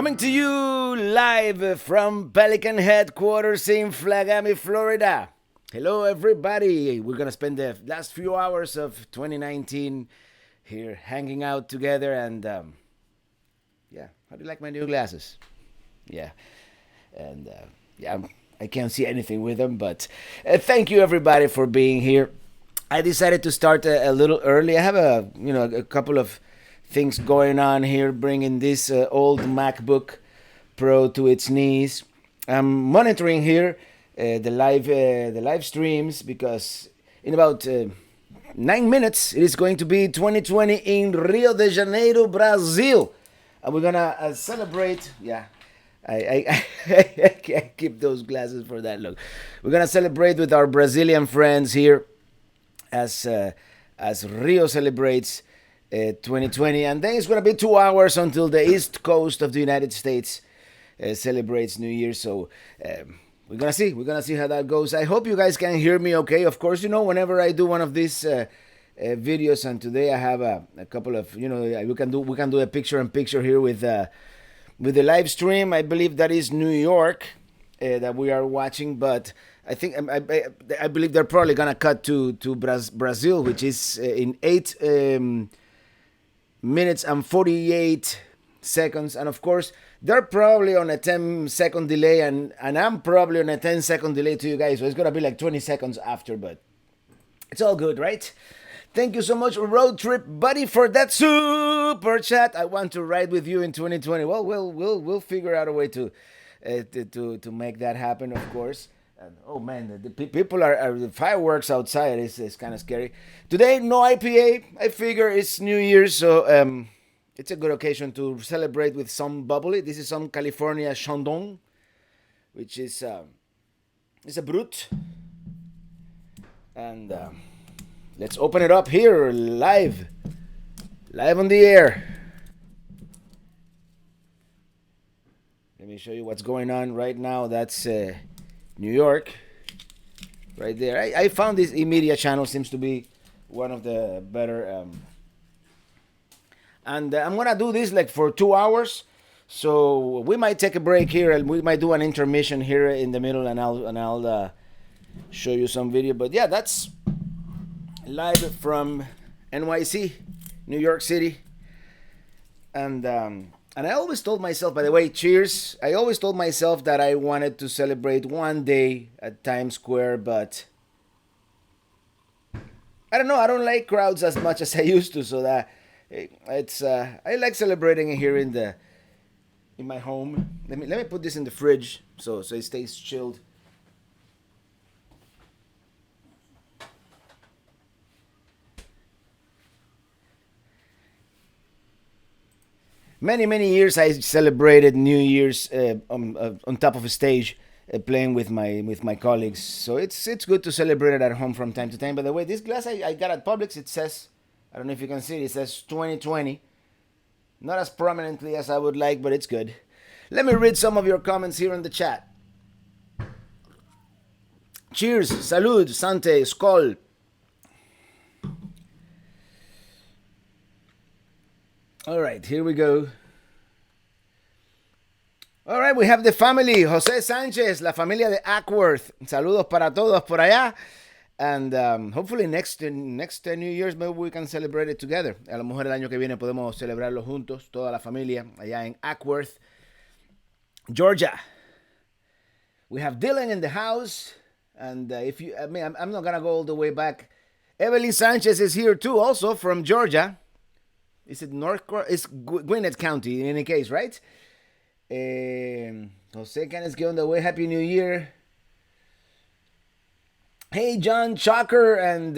Coming to you live from Pelican headquarters in Flagami, Florida. Hello, everybody. We're going to spend the last few hours of 2019 here hanging out together. And yeah, how do you like my new glasses? Yeah. And yeah, I can't see anything with them, but thank you, everybody, for being here. I decided to start a little early. I have a couple of things going on here, bringing this old MacBook Pro to its knees. I'm monitoring here the live streams because in about 9 minutes it is going to be 2020 in Rio de Janeiro, Brazil, and we're gonna celebrate. Yeah, I keep those glasses for that look. We're gonna celebrate with our Brazilian friends here as Rio celebrates 2020, and then it's gonna be 2 hours until the East Coast of the United States celebrates New Year. So we're gonna see how that goes. I hope you guys can hear me okay. Of course, whenever I do one of these videos, and today I have a couple of we can do a picture in picture here with the live stream. I believe that is New York that we are watching, but I think I believe they're probably gonna cut to Brazil, which is in 8 minutes and 48 seconds, and of course they're probably on a 10-second delay, and I'm probably on a 10-second delay to you guys, so it's gonna be like 20 seconds after, but it's all good, right? Thank you so much, Road Trip Buddy, for that super chat. I want to ride with you in 2020. Well, we'll figure out a way to make that happen, of course. And, oh man, the people are the fireworks outside. It's kind of scary. Today, no IPA. I figure it's New Year's, so it's a good occasion to celebrate with some bubbly. This is some California Chandon, which is it's a brut. And let's open it up here live on the air. Let me show you what's going on right now. That's New York right there. I found this e-media channel seems to be one of the better. And I'm gonna do this like for 2 hours, so we might take a break here and we might do an intermission here in the middle, and I'll show you some video. But yeah, that's live from NYC, New York City, and I always told myself, by the way, cheers. I always told myself that I wanted to celebrate one day at Times Square, but I don't know. I don't like crowds as much as I used to, so that it's I like celebrating here in my home. Let me put this in the fridge so it stays chilled. Many years I celebrated New Year's on top of a stage, playing with my colleagues. So it's good to celebrate it at home from time to time. By the way, this glass I got at Publix, it says, I don't know if you can see it, it says 2020. Not as prominently as I would like, but it's good. Let me read some of your comments here in the chat. Cheers, salud, sante, skol. All right, here we go. All right, we have the family. José Sánchez, la familia de Ackworth. Saludos para todos por allá. And hopefully next New Year's maybe we can celebrate it together. A lo mejor el año que viene podemos celebrarlo juntos, toda la familia, allá en Ackworth, Georgia. We have Dylan in the house. And I'm not going to go all the way back. Evelyn Sánchez is here too, also from Georgia. Is it It's Gwinnett County in any case, right? Jose Canes, get on the way. Happy New Year. Hey, John Chalker and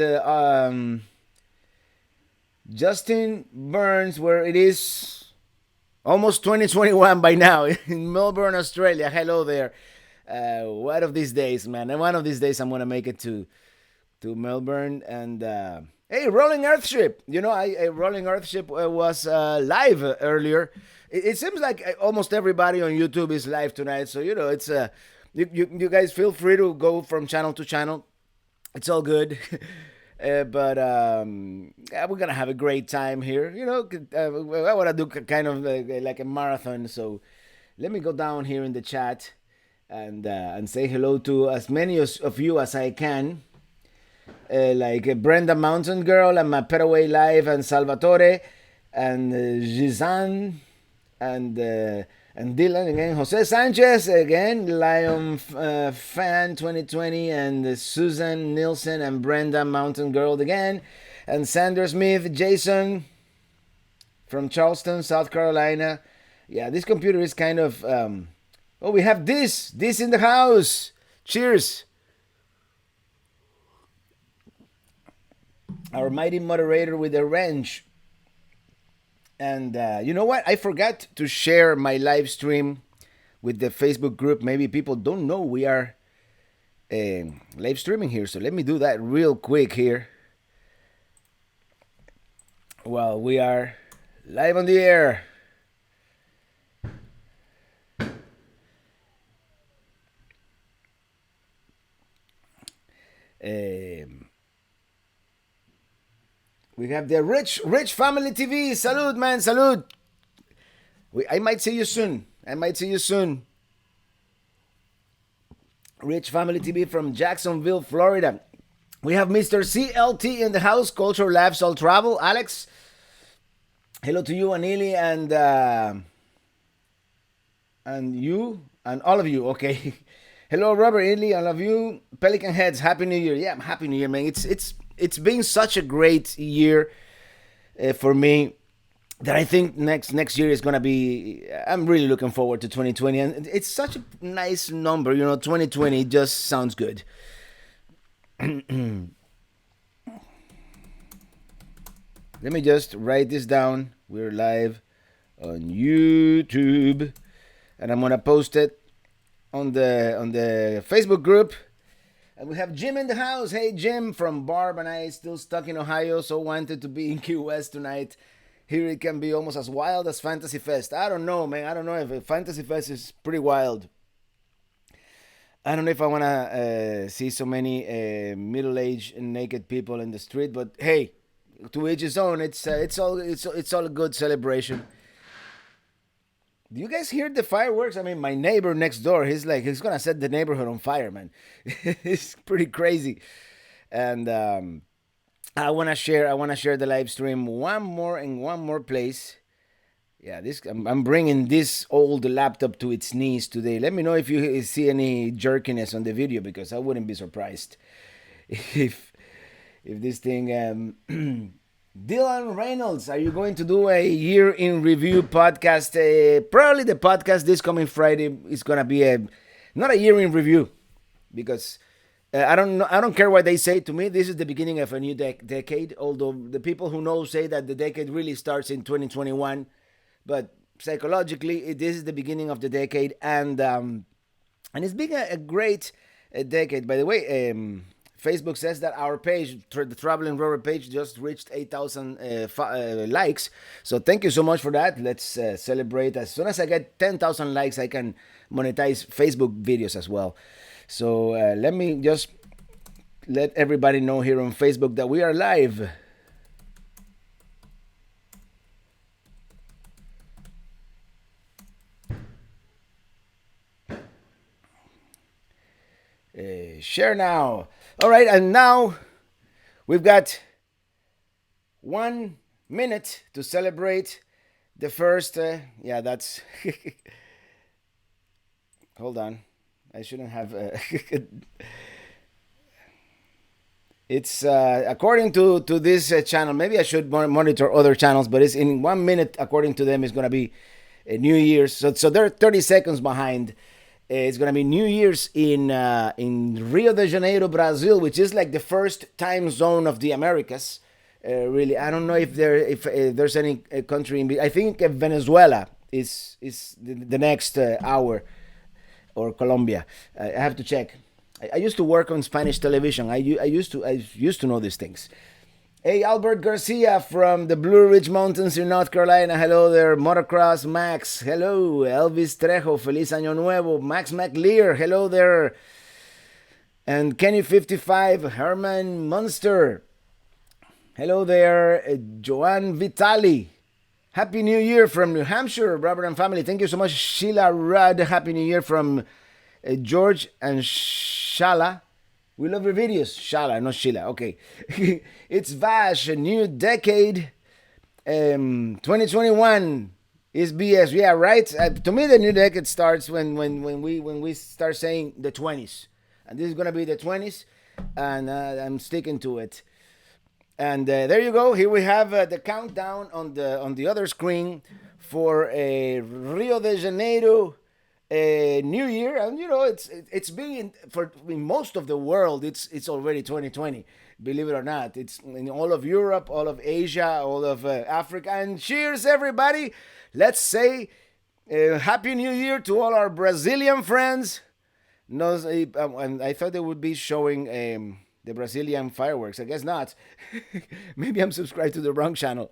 Justin Burns, where it is almost 2021 by now in Melbourne, Australia. Hello there. One of these days, man. And one of these days I'm going to make it to Melbourne. And hey, Rolling Earthship. Rolling Earthship was live earlier. It seems like almost everybody on YouTube is live tonight. So, it's you guys feel free to go from channel to channel. It's all good. But yeah, we're going to have a great time here. I want to do kind of like a marathon. So let me go down here in the chat and say hello to as many of you as I can. Like Brenda Mountain Girl and Maperaway Live and Salvatore and Gizan and Dylan again, Jose Sanchez again, Lion Fan 2020 and Susan Nielsen and Brenda Mountain Girl again, and Sandra Smith, Jason from Charleston, South Carolina. Yeah, this computer is kind of oh, we have this in the house. Cheers. Our mighty moderator with a wrench. And you know what? I forgot to share my live stream with the Facebook group. Maybe people don't know we are live streaming here. So let me do that real quick here. Well, we are live on the air. We have the Rich Family TV. Salud, man, salud. I might see you soon. Rich Family TV from Jacksonville, Florida. We have Mr. CLT in the house. Culture, Lifestyle, Travel. Alex, hello to you, Anili, and you, and all of you. Okay. Hello, Robert, Italy, all of you. Pelican Heads, Happy New Year. Yeah, Happy New Year, man. It's been such a great year for me that I think next year is gonna be. I'm really looking forward to 2020, and it's such a nice number. 2020 just sounds good. Let me just write this down. We're live on YouTube, and I'm gonna post it on the Facebook group. And we have Jim in the house. Hey, Jim from Barb and I, still stuck in Ohio, so wanted to be in Key West tonight. Here it can be almost as wild as Fantasy Fest. I don't know, man. I don't know if Fantasy Fest is pretty wild. I don't know if I want to see so many middle-aged and naked people in the street, but hey, to each his own. It's all a good celebration. Do you guys hear the fireworks? I mean, my neighbor next door, he's gonna set the neighborhood on fire, man. It's pretty crazy. And I wanna share the live stream one more place. Yeah, I'm bringing this old laptop to its knees today. Let me know if you see any jerkiness on the video, because I wouldn't be surprised if this thing. Dylan Reynolds, are you going to do a year in review podcast? Probably the podcast this coming Friday is gonna be not a year in review, because I don't care what they say. To me, this is the beginning of a new decade. Although the people who know say that the decade really starts in 2021, but psychologically, this is the beginning of the decade, and it's been a great decade. By the way, Facebook says that our page, the Traveling Rover page, just reached 8,000 likes. So thank you so much for that. Let's celebrate. As soon as I get 10,000 likes, I can monetize Facebook videos as well. So let me just let everybody know here on Facebook that we are live. Share now. All right, and now we've got 1 minute to celebrate the first. Yeah, that's. Hold on, I shouldn't have. It's according to this channel. Maybe I should monitor other channels, but it's in 1 minute. According to them, it's gonna be New Year's. So they're 30 seconds behind. It's gonna be New Year's in Rio de Janeiro, Brazil, which is like the first time zone of the Americas. Really, I don't know if there's any country in. I think Venezuela is the next hour, or Colombia. I have to check. I used to work on Spanish television. I used to know these things. Hey, Albert Garcia from the Blue Ridge Mountains in North Carolina. Hello there. Motocross Max. Hello. Elvis Trejo. Feliz Año Nuevo. Max McLear. Hello there. And Kenny55. Herman Munster. Hello there. Joanne Vitali. Happy New Year from New Hampshire, Robert and family. Thank you so much, Sheila Rudd. Happy New Year from George and Shala. We love your videos. Shala, not Sheila. Okay. It's Vash, a new decade. 2021 is BS. Yeah, right. To me, the new decade starts when we start saying the 20s, and this is gonna be the 20s, and I'm sticking to it. And there you go. Here we have the countdown on the other screen for a Rio de Janeiro New Year, and you know it's been for in most of the world. It's already 2020. Believe it or not, it's in all of Europe, all of Asia, all of Africa. And cheers, everybody! Let's say Happy New Year to all our Brazilian friends. No, and I thought they would be showing the Brazilian fireworks. I guess not. Maybe I'm subscribed to the wrong channel.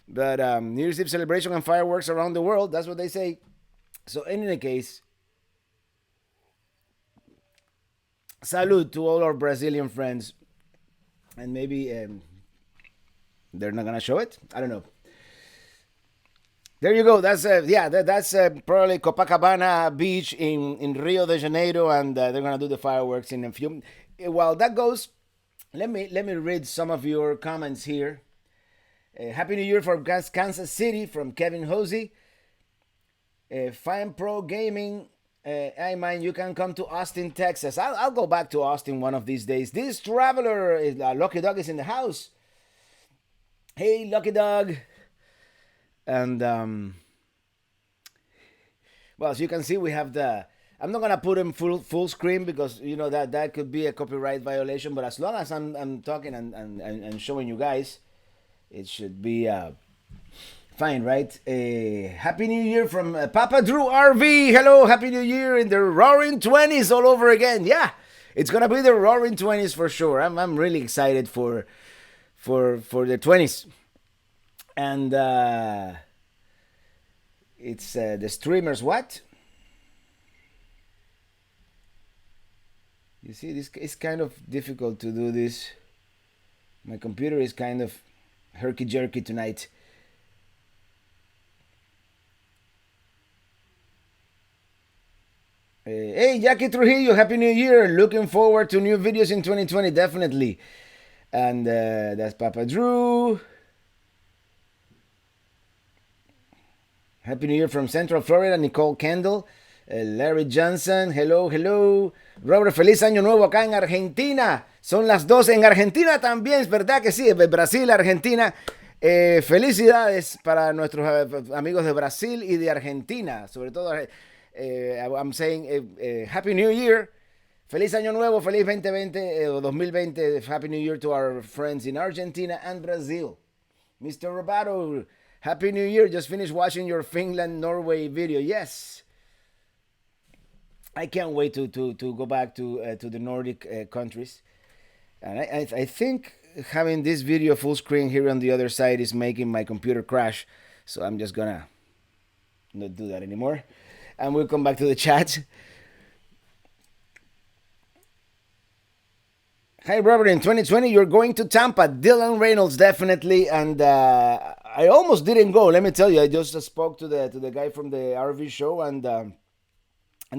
But New Year's Eve celebration and fireworks around the world. That's what they say. So in any case, salute to all our Brazilian friends. And maybe they're not gonna show it. I don't know. There you go. That's that's probably Copacabana Beach in Rio de Janeiro, and they're gonna do the fireworks in a few. While that goes, let me read some of your comments here. Happy New Year from Kansas City from Kevin Hosey. Fine Pro Gaming. I mind you can come to Austin, Texas. I'll go back to Austin one of these days. This traveler, Lucky Dog, is in the house. Hey, Lucky Dog. And well, as you can see, we have the. I'm not gonna put him full screen because you know that could be a copyright violation. But as long as I'm talking and showing you guys, it should be fine, right? Happy New Year from Papa Drew RV. Hello, Happy New Year in the Roaring 20s all over again. Yeah, it's gonna be the Roaring 20s for sure. I'm really excited for the 20s, and it's the streamers. What? You see, this it's kind of difficult to do this. My computer is kind of herky-jerky tonight. Hey, Jackie Trujillo, Happy New Year. Looking forward to new videos in 2020, definitely. And that's Papa Drew. Happy New Year from Central Florida, Nicole Kendall. Larry Johnson, hello. Robert, feliz año nuevo acá en Argentina. Son las 12 en Argentina también, es verdad que sí, Brasil, Argentina. Felicidades para nuestros amigos de Brasil y de Argentina, sobre todo. I'm saying Happy New Year. Feliz año nuevo, feliz 2020 o 2020. Happy New Year to our friends in Argentina and Brazil. Mr. Robato, Happy New Year. Just finished watching your Finland-Norway video. Yes. I can't wait to go back to the Nordic countries. And I think having this video full screen here on the other side is making my computer crash. So I'm just gonna not do that anymore. And we'll come back to the chat. Hi, Robert. In 2020, you're going to Tampa. Dylan Reynolds, definitely. And I almost didn't go. Let me tell you, I just spoke to the guy from the RV show, and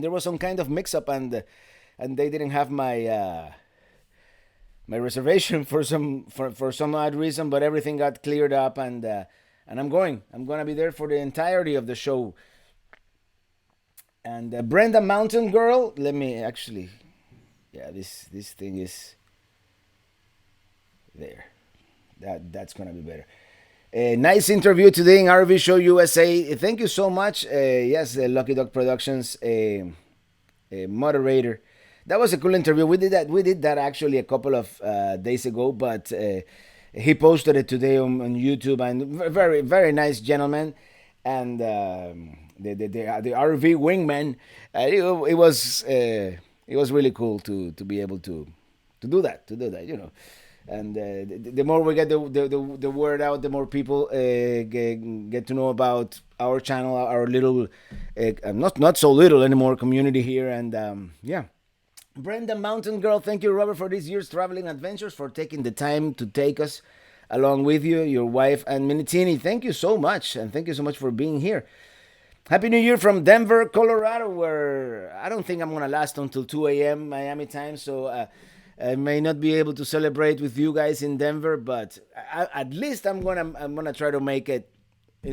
there was some kind of mix-up, and they didn't have my my reservation for some odd reason. But everything got cleared up, and I'm going. I'm gonna be there for the entirety of the show. And Brenda Mountain Girl, let me actually, yeah, this thing is there. That's gonna be better. Nice interview today in RV Show USA. Thank you so much. Yes, the Lucky Dog Productions moderator. That was a cool interview. We did that actually a couple of days ago, but he posted it today on YouTube. And very, very nice gentleman. And the RV wingman. It was really cool to be able to do that. You know. And the more we get the word out, the more people get to know about our channel, our little, not so little anymore, community here. And yeah. Brenda Mountain Girl, thank you, Robert, for this year's traveling adventures, for taking the time to take us along with you, your wife, and Minitini. Thank you so much, and thank you so much for being here. Happy New Year from Denver, Colorado, where I don't think I'm gonna last until 2 a.m. Miami time, so I may not be able to celebrate with you guys in Denver, but at least I'm gonna try to make it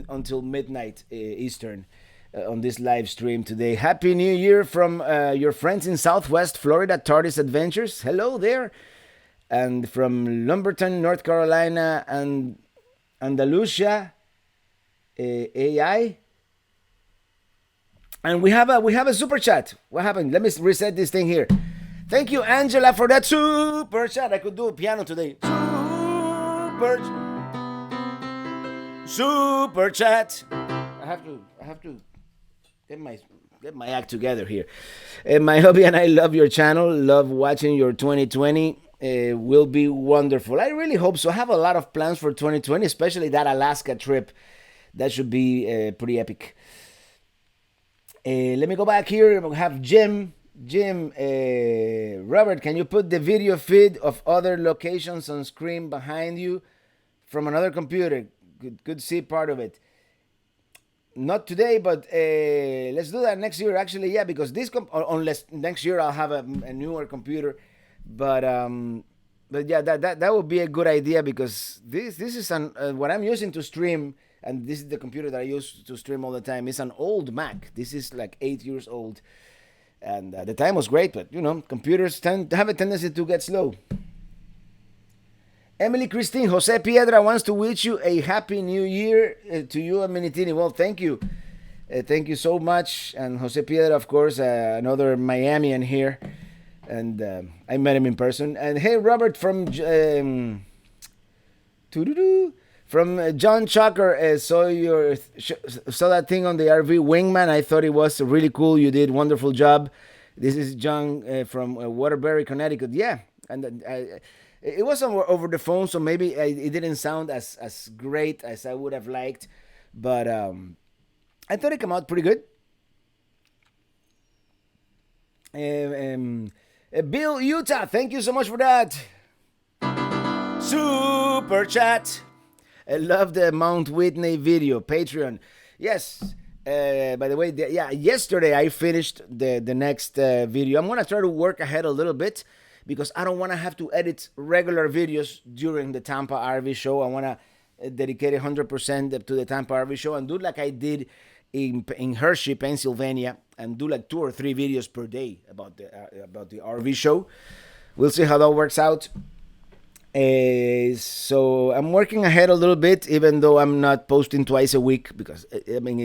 until midnight Eastern on this live stream today. Happy New Year from your friends in Southwest Florida, TARDIS Adventures. Hello there, and from Lumberton, North Carolina, and Andalusia AI. And we have a super chat. What happened? Let me reset this thing here. Thank you, Angela, for that super chat. I could do a piano today. Super chat. I have to get my act together here. My hubby and I love your channel. Love watching your 2020. Will be wonderful. I really hope so. I have a lot of plans for 2020, especially that Alaska trip. That should be pretty epic. Let me go back here. We have Jim. Robert, can you put the video feed of other locations on screen behind you from another computer? Could see part of it. Not today, but let's do that next year. Actually, yeah, because unless next year I'll have a newer computer, but yeah, that would be a good idea because this is what I'm using to stream. And this is the computer that I use to stream all the time. It's an old Mac. This is like 8 years old. And the time was great, but computers tend to have a tendency to get slow. Emily Christine, Jose Piedra wants to wish you a happy new year to you and Minitini. Well, thank you. Thank you so much. And Jose Piedra, of course, another Miamian here. And I met him in person. And hey, Robert from... From John Chucker, saw that thing on the RV Wingman. I thought it was really cool. You did wonderful job. This is John from Waterbury, Connecticut. Yeah, and it was over the phone, so maybe it didn't sound as great as I would have liked, but I thought it came out pretty good. Bill Utah, thank you so much for that. Super chat. I love the Mount Whitney video, Patreon. Yes. By the way, yesterday I finished the next video. I'm going to try to work ahead a little bit because I don't want to have to edit regular videos during the Tampa RV show. I want to dedicate 100% to the Tampa RV show and do like I did in Hershey, Pennsylvania, and do like 2 or 3 videos per day about the RV show. We'll see how that works out. So I'm working ahead a little bit, even though I'm not posting twice a week because even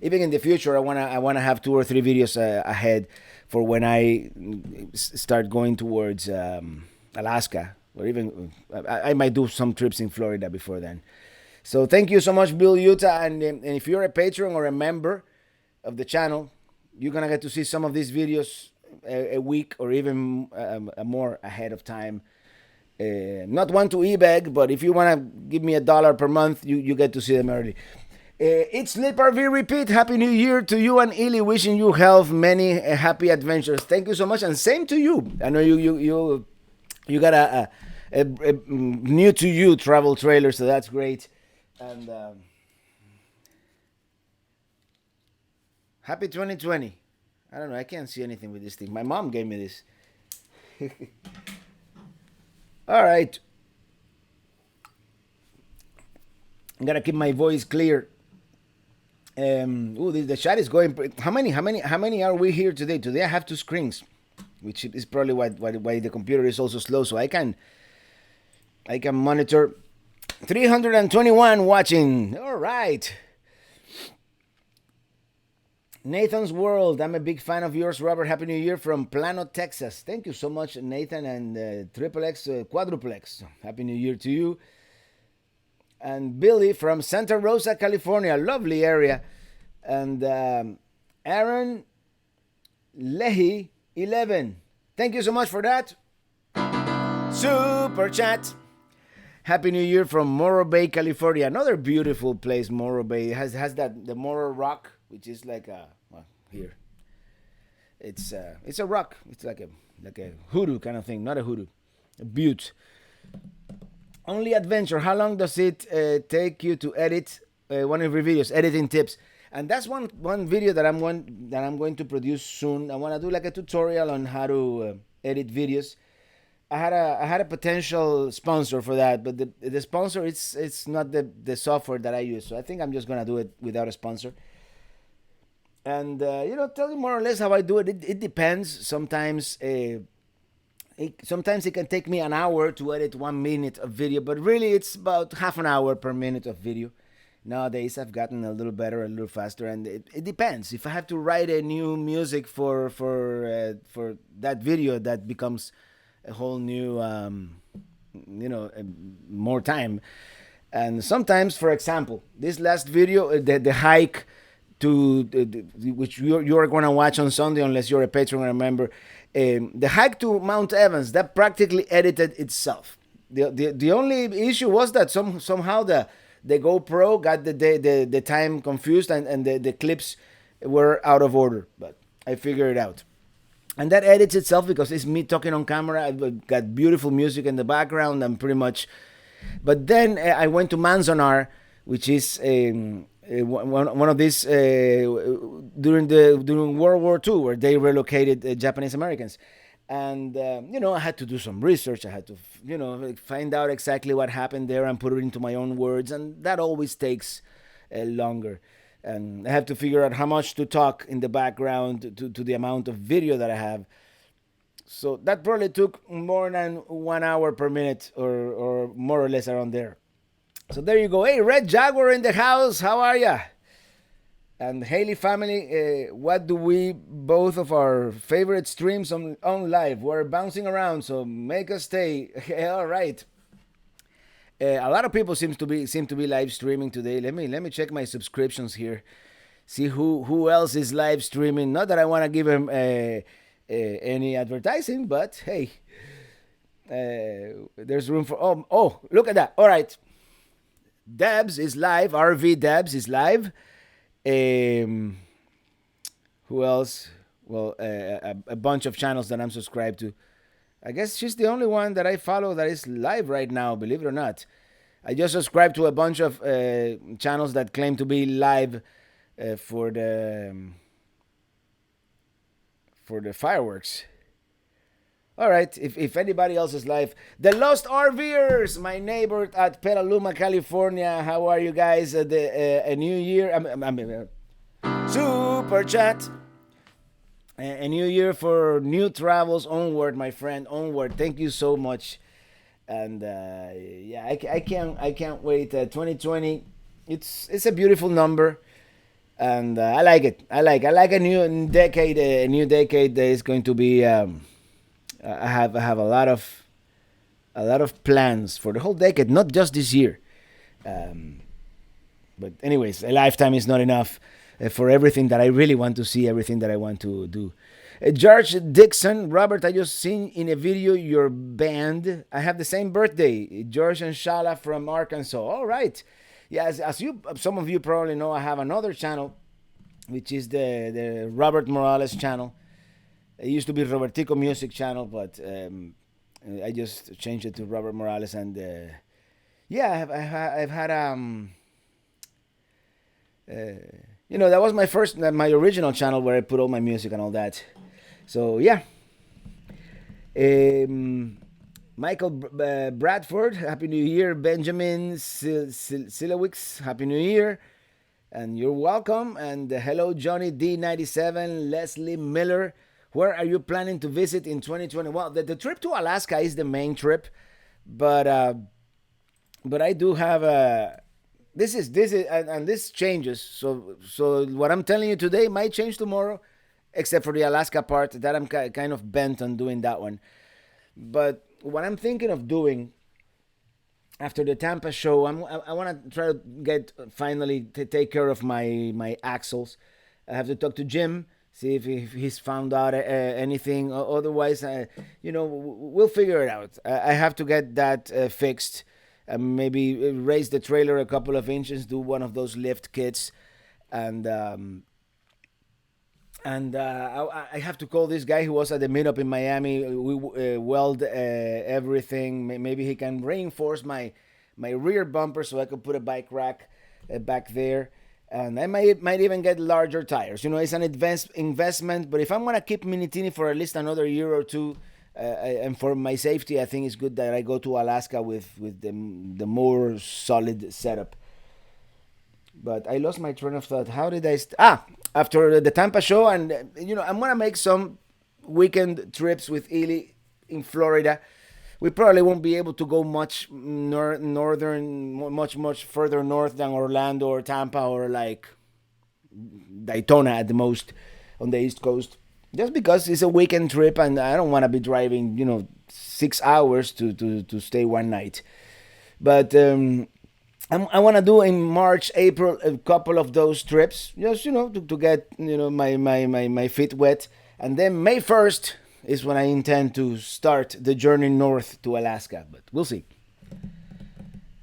in the future I wanna have 2 or 3 videos ahead for when I start going towards Alaska, or even I might do some trips in Florida before then. So thank you so much, Bill Utah, and if you're a patron or a member of the channel, you're gonna get to see some of these videos a week or even more ahead of time. Not one to e-bag, but if you want to give me $1 per month, you get to see them early. It's Lip RV Repeat. Happy New Year to you and Illy. Wishing you health, many happy adventures. Thank you so much, and same to you. I know you got a new to you travel trailer, so that's great. And happy 2020. I don't know. I can't see anything with this thing. My mom gave me this. All right. I'm gonna keep my voice clear. The chat is going. How many are we here today? Today I have 2 screens, which is probably why the computer is also slow. So I can monitor. 321 watching. All right. Nathan's World. I'm a big fan of yours, Robert. Happy New Year from Plano, Texas. Thank you so much, Nathan, and Triple X, Quadruple X. Happy New Year to you. And Billy from Santa Rosa, California. Lovely area. And Aaron Leahy, 11. Thank you so much for that. Super chat. Happy New Year from Morro Bay, California. Another beautiful place, Morro Bay. It has the Morro Rock, which is like here. It's a rock. It's like a hoodoo kind of thing, not a hoodoo, a butte. Only adventure. How long does it take you to edit one of your videos? Editing tips. And that's one video that I'm going to produce soon. I want to do like a tutorial on how to edit videos. I had a potential sponsor for that, but the sponsor it's not the software that I use. So I think I'm just gonna do it without a sponsor. And tell you more or less how I do it. It depends. Sometimes it can take me an hour to edit 1 minute of video, but really it's about half an hour per minute of video. Nowadays I've gotten a little better, a little faster, and it depends. If I have to write a new music for that video, that becomes a whole new more time. And sometimes, for example, this last video, the hike which you're going to watch on Sunday, unless you're a patron, remember, the hike to Mount Evans, that practically edited itself. The only issue was that somehow the GoPro got the time confused, and the clips were out of order, but I figured it out. And that edits itself because it's me talking on camera. I've got beautiful music in the background and pretty much. But then I went to Manzanar, which is one of these during World War II, where they relocated Japanese Americans. And I had to do some research. I had to find out exactly what happened there and put it into my own words, and that always takes longer. And I have to figure out how much to talk in the background to the amount of video that I have. So that probably took more than 1 hour per minute, or more or less around there. So there you go. Hey, Red Jaguar in the house. How are ya? And Haley family, what do we both of our favorite streams on live? We're bouncing around, so make us stay. All right. A lot of people seem to be live streaming today. Let me check my subscriptions here, see who else is live streaming. Not that I want to give him any advertising, but hey, there's room for. Oh, look at that. All right, Debs is live. RV Debs is live. Who else? Well, a bunch of channels that I'm subscribed to. I guess she's the only one that I follow that is live right now, believe it or not. I just subscribed to a bunch of channels that claim to be live for the fireworks. All right, if anybody else is live. The Lost RVers, my neighbor at Petaluma, California. How are you guys? A new year. Super chat. A new year for new travels. Onward, my friend. Onward. Thank you so much. And I can't wait. 2020. It's a beautiful number, and I like it. I like a new decade. A new decade that is going to be. I have a lot of plans for the whole decade, not just this year. But anyways, a lifetime is not enough for everything that I really want to see, everything that I want to do. George Dixon, Robert, I just seen in a video your band. I have the same birthday, George and Shala from Arkansas. All right. Yeah, as some of you probably know, I have another channel, which is the Robert Morales channel. It used to be Robertico Music channel, but I just changed it to Robert Morales. And I've had that was my original channel where I put all my music and all that. So yeah. Michael Bradford, Happy New Year. Benjamin Silowicz, Happy New Year. And you're welcome. And hello, Johnny D97, Leslie Miller. Where are you planning to visit in 2020? Well, the trip to Alaska is the main trip, but I do have this is and this changes. So what I'm telling you today might change tomorrow, except for the Alaska part that I'm kind of bent on doing that one. But what I'm thinking of doing after the Tampa show, I want to try to get finally to take care of my axles. I have to talk to Jim, see if he's found out anything. Otherwise, we'll figure it out. I have to get that fixed. Maybe raise the trailer a couple of inches, do one of those lift kits, and And I have to call this guy who was at the meetup in Miami. We weld everything. Maybe he can reinforce my rear bumper so I could put a bike rack back there. And I might even get larger tires. You know, it's an investment. But if I'm gonna keep Minitini for at least another year or two, and for my safety, I think it's good that I go to Alaska with the more solid setup. But I lost my train of thought. How did after the Tampa show, and you know, I'm gonna make some weekend trips with Ely in Florida. We probably won't be able to go much much further north than Orlando or Tampa or like Daytona at the most on the East Coast. Just because it's a weekend trip and I don't want to be driving, 6 hours to stay one night. But I want to do in March, April a couple of those trips, just to get my feet wet, and then May 1st is when I intend to start the journey north to Alaska. But we'll see.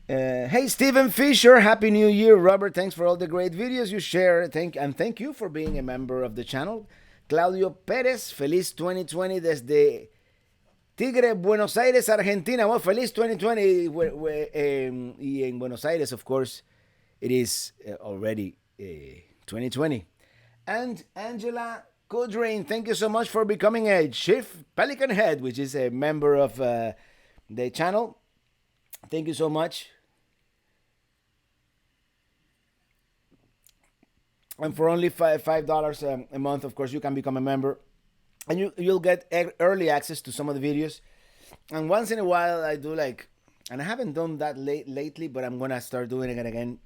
Hey Stephen Fisher, Happy New Year, Robert. Thanks for all the great videos you share. Thank you for being a member of the channel. Claudio Pérez, feliz 2020 desde Tigre, Buenos Aires, Argentina. Well, feliz 2020. Y en Buenos Aires, of course, it is already 2020. And Angela Codrain, thank you so much for becoming a Chief Pelican Head, which is a member of the channel. Thank you so much. And for only $5 a month, of course, you can become a member. And you'll get early access to some of the videos. And once in a while, I do and I haven't done that lately, but I'm going to start doing it again,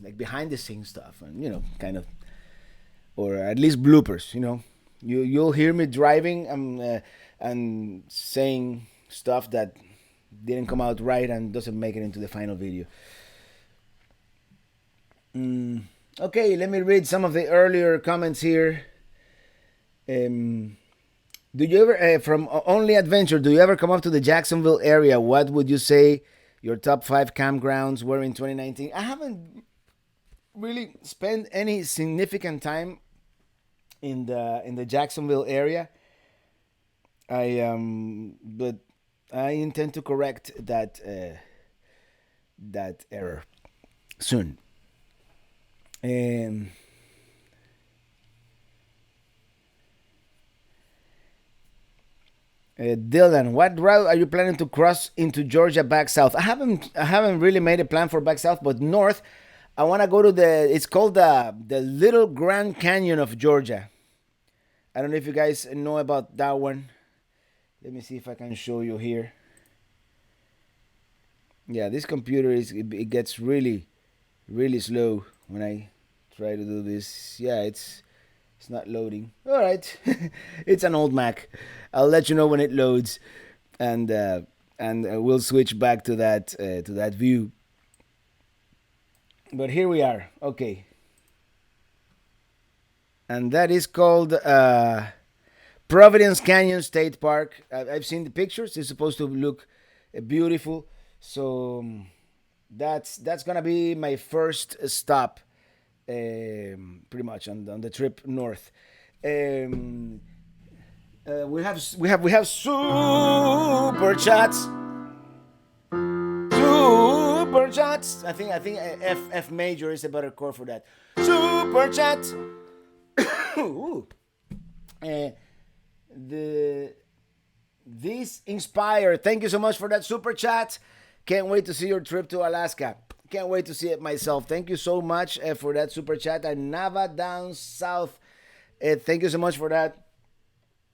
like behind the scenes stuff. And, kind of, or at least bloopers, You'll hear me driving and saying stuff that didn't come out right and doesn't make it into the final video. Okay, let me read some of the earlier comments here. Do you ever, from Only Adventure, do you ever come up to the Jacksonville area? What would you say your top 5 campgrounds were in 2019? I haven't really spent any significant time in the Jacksonville area. But I intend to correct that error soon. Dylan, what route are you planning to cross into Georgia back south? I haven't really made a plan for back south, but north, I want to go to it's called the Little Grand Canyon of Georgia. I don't know if you guys know about that one. Let me see if I can show you here. Yeah, this computer it gets really, really slow when I try to do this. Yeah, it's not loading. All right, it's an old Mac. I'll let you know when it loads, and we'll switch back to that view. But here we are. Okay, and that is called Providence Canyon State Park. I've seen the pictures. It's supposed to look beautiful. So that's gonna be my first stop, pretty much on the trip north. We have super chats. Super chats. I think F major is a better chord for that. Super chat. Ooh. This inspired. Thank you so much for that super chat. Can't wait to see your trip to Alaska. Can't wait to see it myself. Thank you so much for that super chat. And Nava down south. Thank you so much for that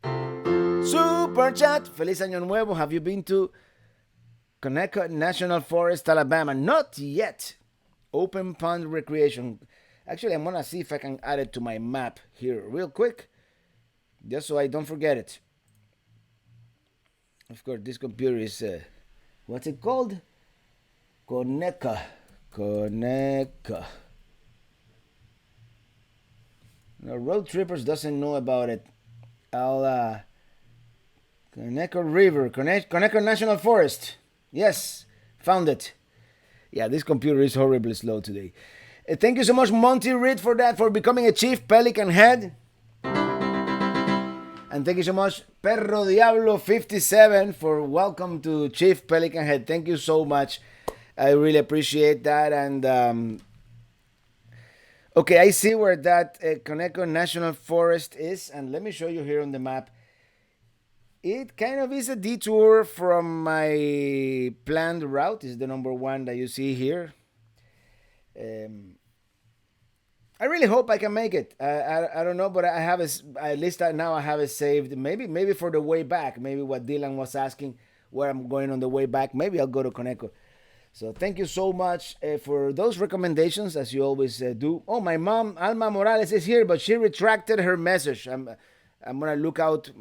super chat. Feliz Año Nuevo. Have you been to Conecuh National Forest, Alabama? Not yet. Open Pond Recreation. Actually, I'm gonna see if I can add it to my map here real quick, just so I don't forget it. Of course, this computer is what's it called? Conecuh. No, Road Trippers doesn't know about it. Conecuh River, Conecuh National Forest. Yes, found it. Yeah, this computer is horribly slow today. Thank you so much, Monty Reed, for that, for becoming a Chief Pelican Head. And thank you so much, Perro Diablo 57, for welcome to Chief Pelican Head. Thank you so much. I really appreciate that. And okay, I see where that Coneco National Forest is, and let me show you here on the map. It kind of is a detour from my planned route. Is the number one that you see here. I really hope I can make it. I don't know, but I have it, at least now I have it saved. Maybe for the way back. Maybe what Dylan was asking, where I'm going on the way back. Maybe I'll go to Coneco. So thank you so much for those recommendations, as you always do. Oh, my mom, Alma Morales, is here, but she retracted her message. I'm gonna look out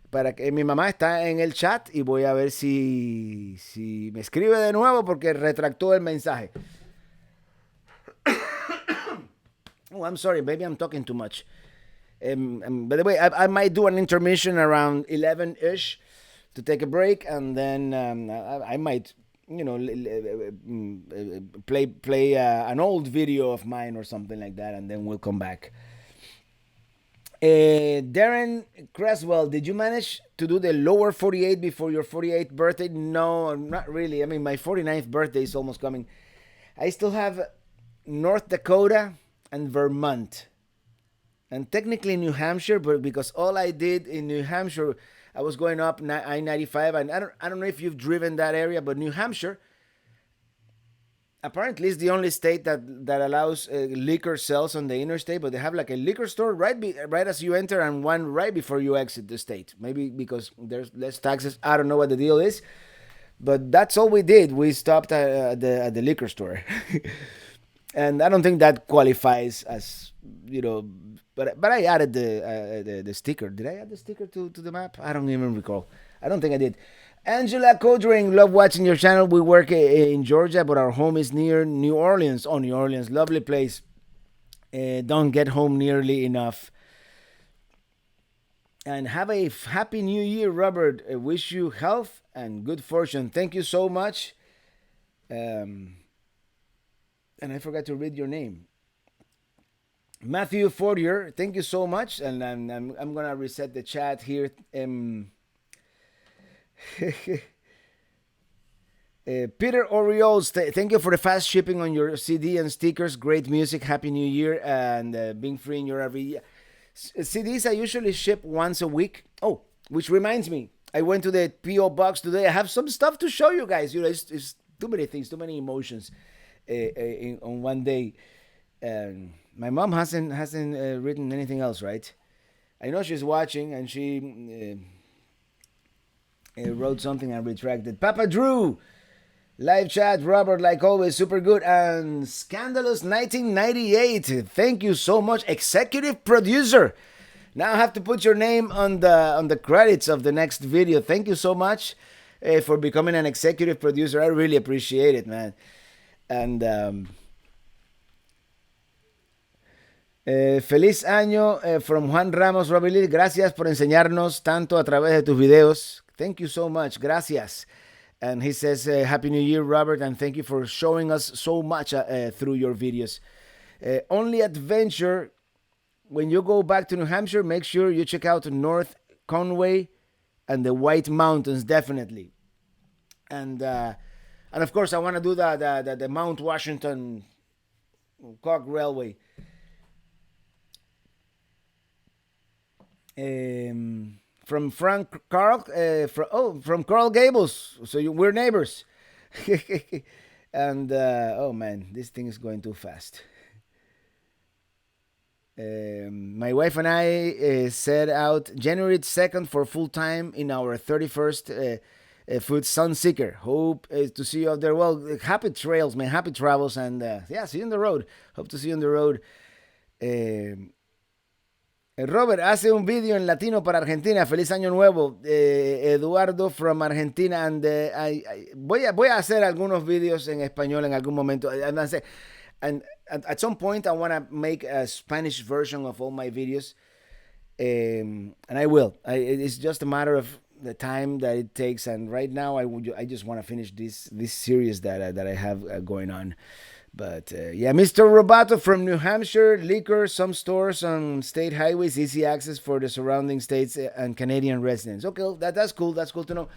para que mi mamá está en el chat y voy a ver si me escribe de nuevo porque retractó el mensaje. Oh, I'm sorry, maybe I'm talking too much. By the way, I might do an intermission around 11-ish to take a break, and then I might, play an old video of mine or something like that, and then we'll come back. Darren Creswell, did you manage to do the lower 48 before your 48th birthday? No, not really. I mean, my 49th birthday is almost coming. I still have North Dakota and Vermont, and technically New Hampshire, but because all I did in New Hampshire, I was going up I-95, and I don't know if you've driven that area, but New Hampshire apparently is the only state that allows liquor sales on the interstate, but they have like a liquor store right as you enter and one right before you exit the state. Maybe because there's less taxes. I don't know what the deal is, but that's all we did. We stopped at the liquor store. And I don't think that qualifies as, but I added the sticker. Did I add the sticker to the map? I don't even recall. I don't think I did. Angela Codring, love watching your channel. We work in Georgia, but our home is near New Orleans. Oh, New Orleans, lovely place. Don't get home nearly enough. And have a happy new year, Robert. I wish you health and good fortune. Thank you so much. And I forgot to read your name. Matthew Fortier, thank you so much. And I'm going to reset the chat here. Peter Orioles, thank you for the fast shipping on your CD and stickers. Great music. Happy New Year. And being free in your RV. CDs I usually ship once a week. Oh, which reminds me, I went to the P.O. box today. I have some stuff to show you guys. It's too many things, too many emotions. On one day, my mom hasn't written anything else, right? I know she's watching, and she wrote something and retracted. Papa Drew, live chat, Robert, like always, super good. And Scandalous 1998, thank you so much, executive producer. Now I have to put your name on the credits of the next video. Thank you so much for becoming an executive producer. I really appreciate it, man. And feliz año from Juan Ramos Robilil. Gracias por enseñarnos tanto a través de tus videos. Thank you so much. Gracias. And he says, Happy New Year, Robert, and thank you for showing us so much through your videos. Only adventure, when you go back to New Hampshire, make sure you check out North Conway and the White Mountains, definitely. And of course, I want to do the Mount Washington Cog Railway. From Frank Carl, from Carl Gables. So we're neighbors. And oh man, this thing is going too fast. My wife and I set out January 2nd for full time in our 31st food Sunseeker. Hope to see you out there. Well, happy trails, man. Happy travels, and see you on the road. Hope to see you on the road. Robert hace un video en latino para Argentina. Feliz año nuevo. Eduardo from Argentina. And voy a hacer algunos videos en español en algún momento. And at some point I want to make a Spanish version of all my videos. And I will. It's just a matter of the time that it takes, and right now I just want to finish this series that I have going on. But yeah, Mr. Robato from New Hampshire, liquor, some stores on state highways, easy access for the surrounding states and Canadian residents. Okay, that's cool. That's cool to know.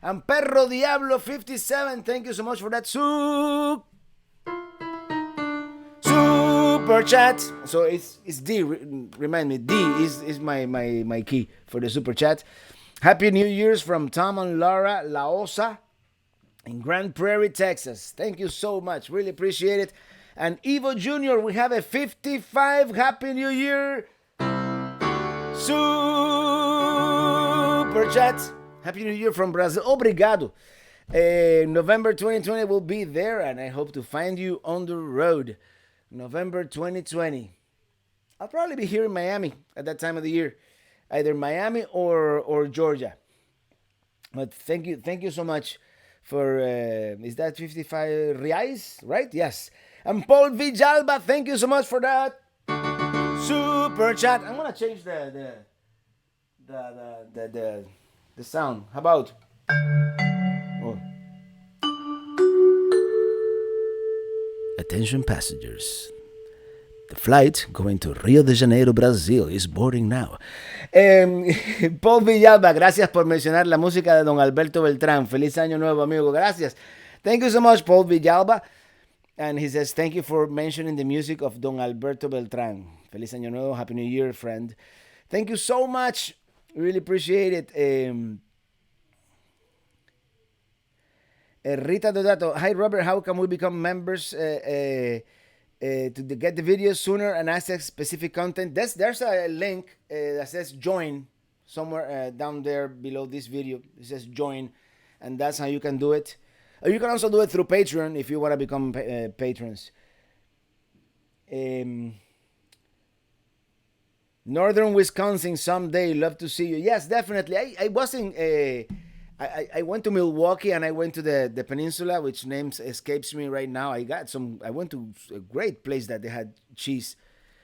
And Perro Diablo 57, thank you so much for that super chat. So it's D. Remind me, D is my key for the super chat. Happy New Year's from Tom and Laura Laosa in Grand Prairie, Texas. Thank you so much. Really appreciate it. And Evo Jr., we have a 55. Happy New Year. Super chat. Happy New Year from Brazil. Obrigado. November 2020 will be there, and I hope to find you on the road. November 2020. I'll probably be here in Miami at that time of the year. Either Miami or Georgia. But thank you so much for is that 55 reais, right? Yes. And Paul Villalba, thank you so much for that super chat. I'm gonna change the sound. How about? Oh. Attention passengers. The flight going to Rio de Janeiro, Brazil is boarding now. Paul Villalba, gracias por mencionar la música de Don Alberto Beltrán. Feliz año nuevo, amigo. Gracias. Thank you so much, Paul Villalba. And he says, thank you for mentioning the music of Don Alberto Beltrán. Feliz año nuevo. Happy New Year, friend. Thank you so much. Really appreciate it. Rita Dodato. Hi, Robert. How can we become members to get the videos sooner and access specific content? There's a link that says join somewhere down there below this video. It says join, and that's how you can do it. Or you can also do it through Patreon if you want to become patrons. Northern Wisconsin someday. Love to see you. Yes, definitely. I wasn't. I went to Milwaukee and I went to the peninsula, which names escapes me right now. I went to a great place that they had cheese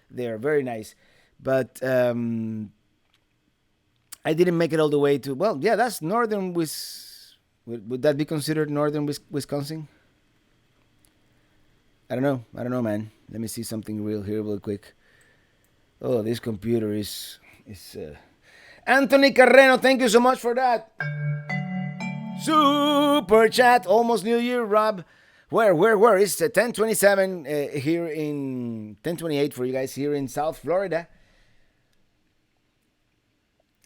there, very nice. But I didn't make it all the way to. Well, yeah, that's northern Would that be considered northern Wisconsin? I don't know, man. Let me see something real quick. Oh, this computer is. Anthony Carreno, thank you so much for that. Super chat, almost New Year, Rob. Where? It's 10:27 here in 10:28 for you guys here in South Florida.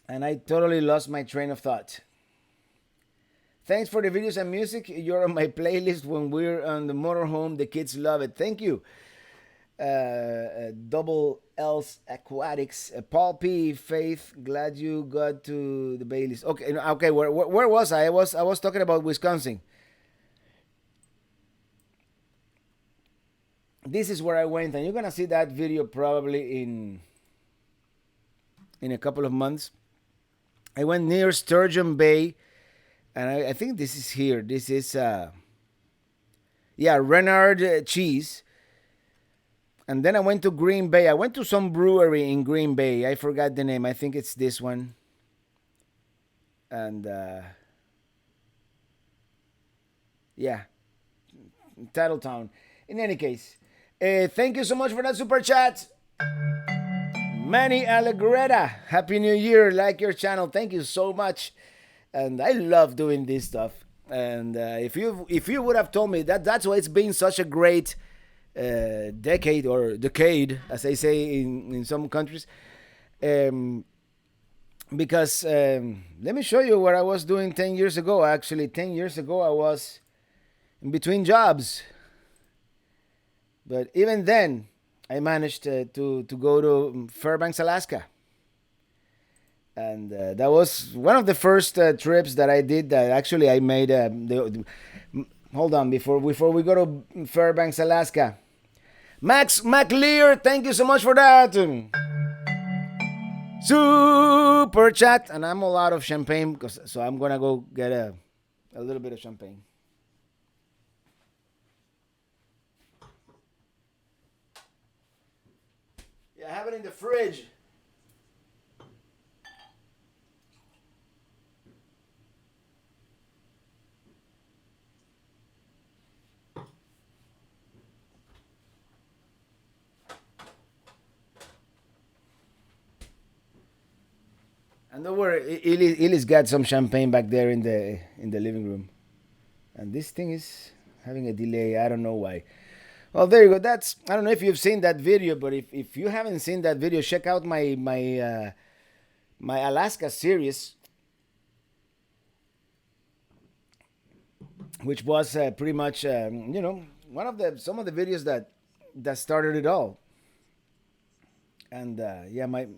And I totally lost my train of thought. Thanks for the videos and music. You're on my playlist when we're on the motorhome. The kids love it. Thank you. Double L's Aquatics. Paul P. Faith. Glad you got to the Baileys. Okay. Where was I? I was talking about Wisconsin. This is where I went, and you're gonna see that video probably in a couple of months. I went near Sturgeon Bay. And I think this is here. This is, Reynolds cheese. And then I went to Green Bay. I went to some brewery in Green Bay. I forgot the name. I think it's this one. And, Titletown. In any case, thank you so much for that super chat. Manny Allegretta. Happy New Year. Like your channel. Thank you so much. And I love doing this stuff. And if you would have told me that's why it's been such a great decade, as they say in some countries. Because let me show you what I was doing 10 years ago. Actually, 10 years ago I was in between jobs. But even then, I managed to go to Fairbanks, Alaska. And that was one of the first trips that I did. That actually I made. Hold on, before we go to Fairbanks, Alaska. Max McLear, thank you so much for that. Super chat, and I'm all out of champagne, so I'm gonna go get a little bit of champagne. Yeah, I have it in the fridge. And don't worry, Illy's got some champagne back there in the living room. And this thing is having a delay. I don't know why. Well, there you go. That's, I don't know if you've seen that video, but if you haven't seen that video, check out my Alaska series, which was pretty much one of the some of the videos that started it all. And yeah, my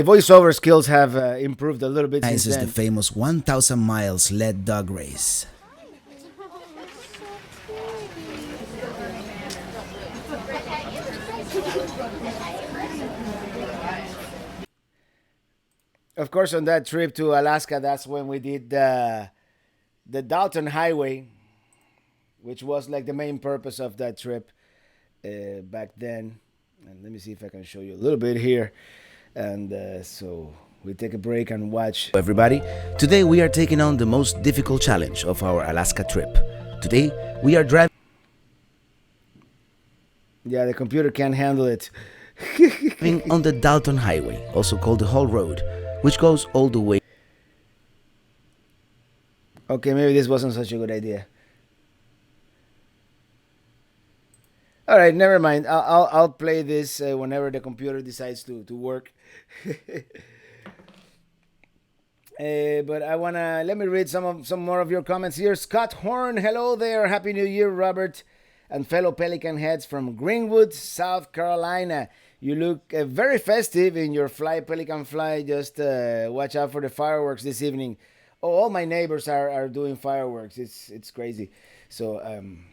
voiceover skills have improved a little bit since This is the then. famous 1,000 miles sled dog race. Of course, on that trip to Alaska, that's when we did the Dalton Highway, which was like the main purpose of that trip back then. And let me see if I can show you a little bit here. And so we take a break and watch. Everybody, today we are taking on the most difficult challenge of our Alaska trip. Today we are driving Yeah, the computer can't handle it. on the Dalton Highway, also called the Hall Road, which goes all the way. Okay, maybe this wasn't such a good idea. All right, never mind. I'll play this whenever the computer decides to work. But let me read some more of your comments here. Scott Horn, hello there, happy New Year, Robert, and fellow Pelican heads from Greenwood, South Carolina. You look very festive in your Fly Pelican Fly. Just watch out for the fireworks this evening. Oh, all my neighbors are doing fireworks. It's crazy. So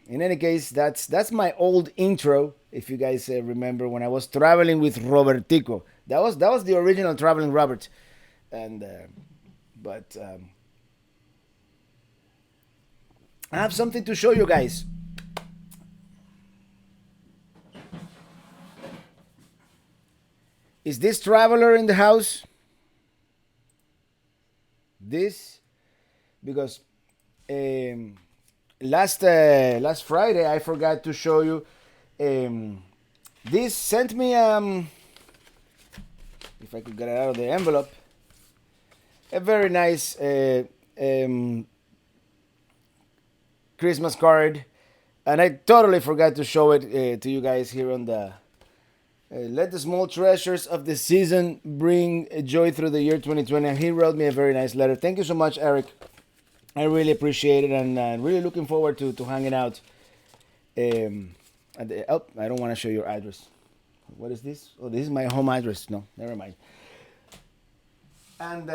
in any case, that's my old intro. If you guys remember when I was traveling with Robertico, that was the original Traveling Robert, and but I have something to show you guys. Is this Traveler in the house? This, because last Friday I forgot to show you. This sent me if I could get it out of the envelope, a very nice Christmas card, and I totally forgot to show it to you guys here on the. Let the small treasures of the season bring joy through the year 2020. And he wrote me a very nice letter. Thank you so much, Eric. I really appreciate it, and really looking forward to hanging out. I don't want to show your address. What is this? Oh, this is my home address. No, never mind. And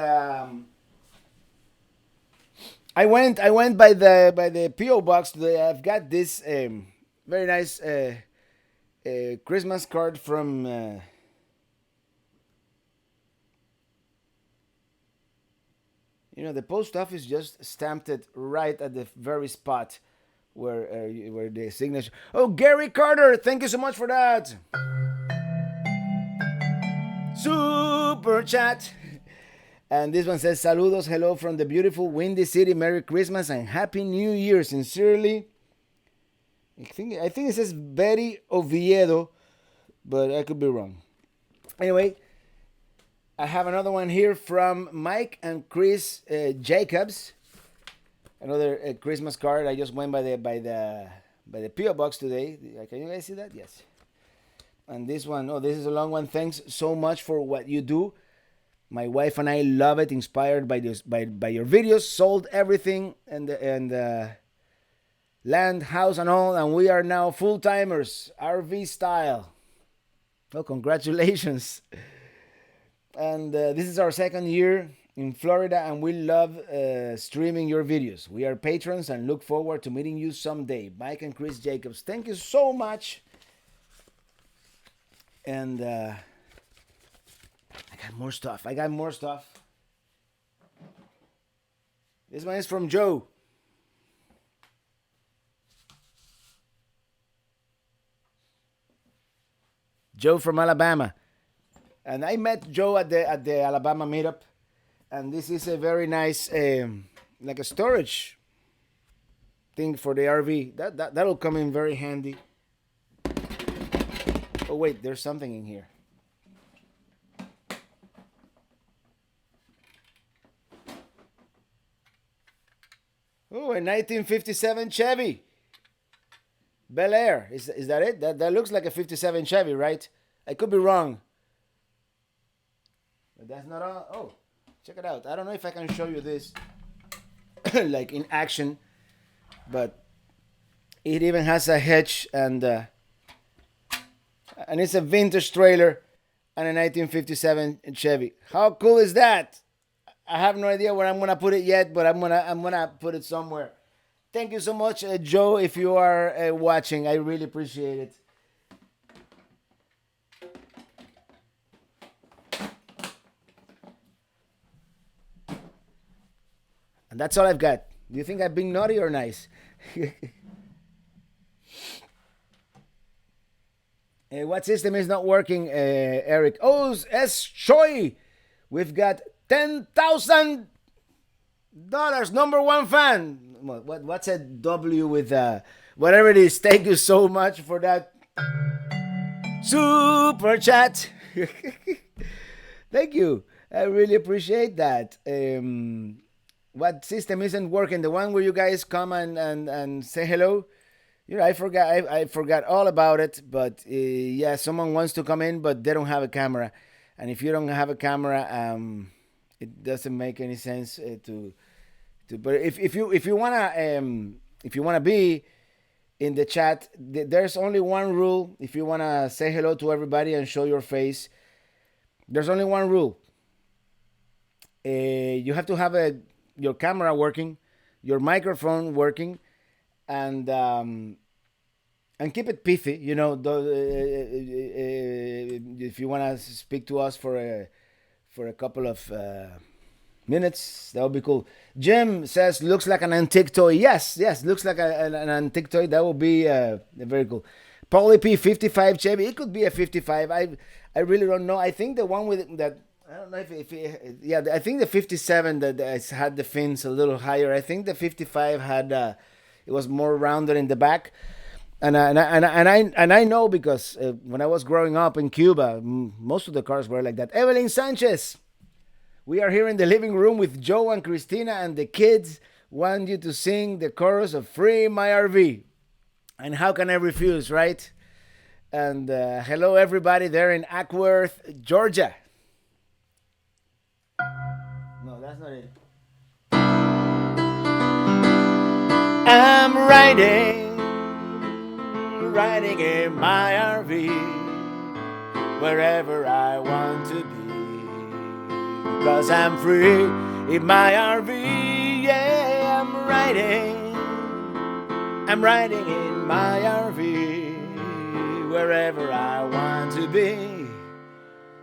I went by the PO box today. I've got this very nice Christmas card from the post office just stamped it right at the very spot where the signature. Oh, Gary Carter, thank you so much for that. Super chat. And this one says, saludos, hello from the beautiful Windy City. Merry Christmas and Happy New Year. Sincerely, I think it says Betty Oviedo, but I could be wrong. Anyway, I have another one here from Mike and Chris Jacobs. Another Christmas card. I just went by the PO box today. Can you guys see that? Yes. And this one, this is a long one. Thanks so much for what you do. My wife and I love it. Inspired by your videos. Sold everything and land, house, and all, and we are now full timers, RV style. Well, congratulations. And this is our second year in Florida, and we love streaming your videos. We are patrons and look forward to meeting you someday. Mike and Chris Jacobs, thank you so much. And I got more stuff. This one is from Joe. Joe from Alabama. And I met Joe at the Alabama meetup. And this is a very nice, like a storage thing for the RV. That'll come in very handy. Oh wait, there's something in here. Oh, a 1957 Chevy Bel Air. Is that it? That looks like a 57 Chevy, right? I could be wrong. But that's not all. Oh, check it out. I don't know if I can show you this like in action, but it even has a hitch and it's a vintage trailer and a 1957 Chevy. How cool is that? I have no idea where I'm gonna put it yet, but I'm gonna put it somewhere. Thank you so much, Joe. If you are watching, I really appreciate it. And that's all I've got. Do you think I've been naughty or nice? What system is not working, Eric? Oh, S. Choi. We've got $10,000. Number one fan. What's a W with whatever it is? Thank you so much for that super chat. Thank you. I really appreciate that. What system isn't working? The one where you guys come and say hello? I forgot all about it, but yeah, someone wants to come in, but they don't have a camera, and if you don't have a camera, it doesn't make any sense to. But if you wanna be in the chat, there's only one rule. If you wanna say hello to everybody and show your face, there's only one rule. You have to have your camera working, your microphone working, and keep it pithy. If you want to speak to us for a couple of minutes, that would be cool. Jim says, looks like an antique toy. Yes, looks like an antique toy. That would be very cool. Paulie P 55 Chevy. It could be a 55. I really don't know. I think the one with that. I don't know yeah. I think the 57 that had the fins a little higher. I think the 55 had it was more rounded in the back. And I know because when I was growing up in Cuba, most of the cars were like that. Evelyn Sanchez, we are here in the living room with Joe and Christina, and the kids want you to sing the chorus of "Free My RV." And how can I refuse, right? And hello everybody there in Ackworth, Georgia. No, that's not it. I'm riding in my RV, wherever I want to be, because I'm free in my RV. Yeah, I'm riding in my RV, wherever I want to be,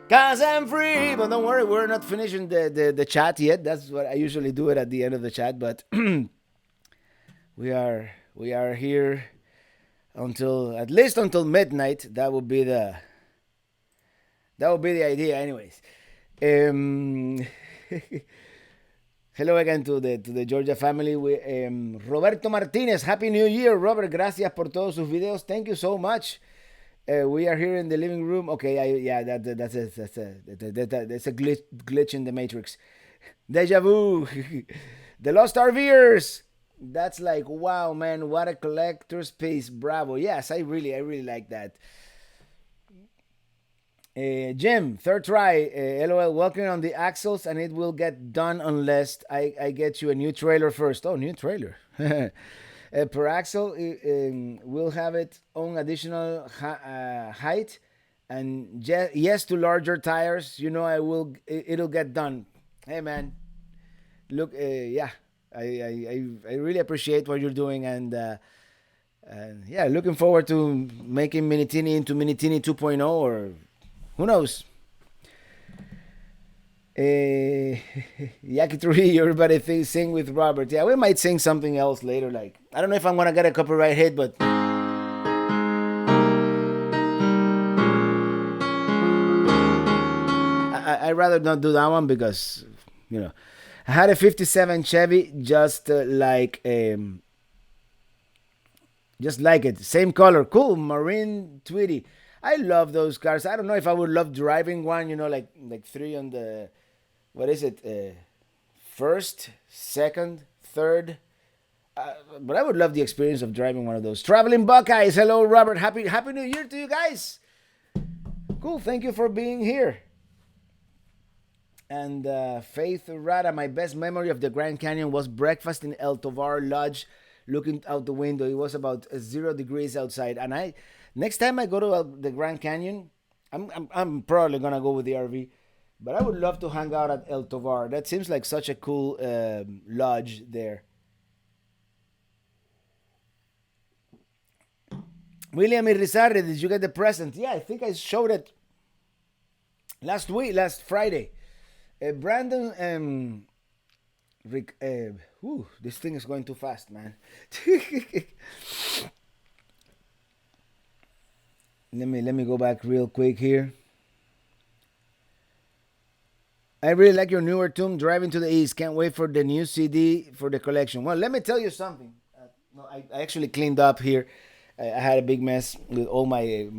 because I'm free. But don't worry, we're not finishing the chat yet. That's what I usually do it at the end of the chat, but we are here until at least until midnight. That would be the idea, anyways. Hello again to the Georgia family. Roberto Martinez, Happy New Year, Robert. Gracias por todos sus videos. Thank you so much. We are here in the living room. Okay, that's a glitch in the matrix. Deja vu. The Lost RVers. That's like, wow, man, what a collector's piece. Bravo. Yes, I really like that. Jim, third try. LOL, working on the axles, and it will get done unless I get you a new trailer first. Oh, new trailer. Per axle will have its own additional height, and yes to larger tires. It'll get done. Hey, man. Look, yeah. I really appreciate what you're doing, and yeah, looking forward to making Minitini into Minitini 2.0, or who knows. Yaki Trujillo, everybody sing with Robert. Yeah, we might sing something else later. Like, I don't know if I'm gonna get a copyright hit, but I'd rather not do that one because I had a 57 Chevy, just like it, same color, cool, marine Tweety. I love those cars. I don't know if I would love driving one, like three on the, what is it, first, second, third, But I would love the experience of driving one of those. Traveling Buckeyes. Hello, Robert. Happy New Year to you guys. Cool. Thank you for being here. And Faith Rada, my best memory of the Grand Canyon was breakfast in El Tovar Lodge, looking out the window. It was about 0 degrees outside. And next time I go to the Grand Canyon, I'm probably gonna go with the RV, but I would love to hang out at El Tovar. That seems like such a cool lodge there. William Irizarry, did you get the present? Yeah, I think I showed it last Friday. Brandon, Rick, this thing is going too fast, man. let me go back real quick here. I really like your newer tune, Driving to the East. Can't wait for the new CD for the collection. Well, let me tell you something. No, I actually cleaned up here. I had a big mess with all my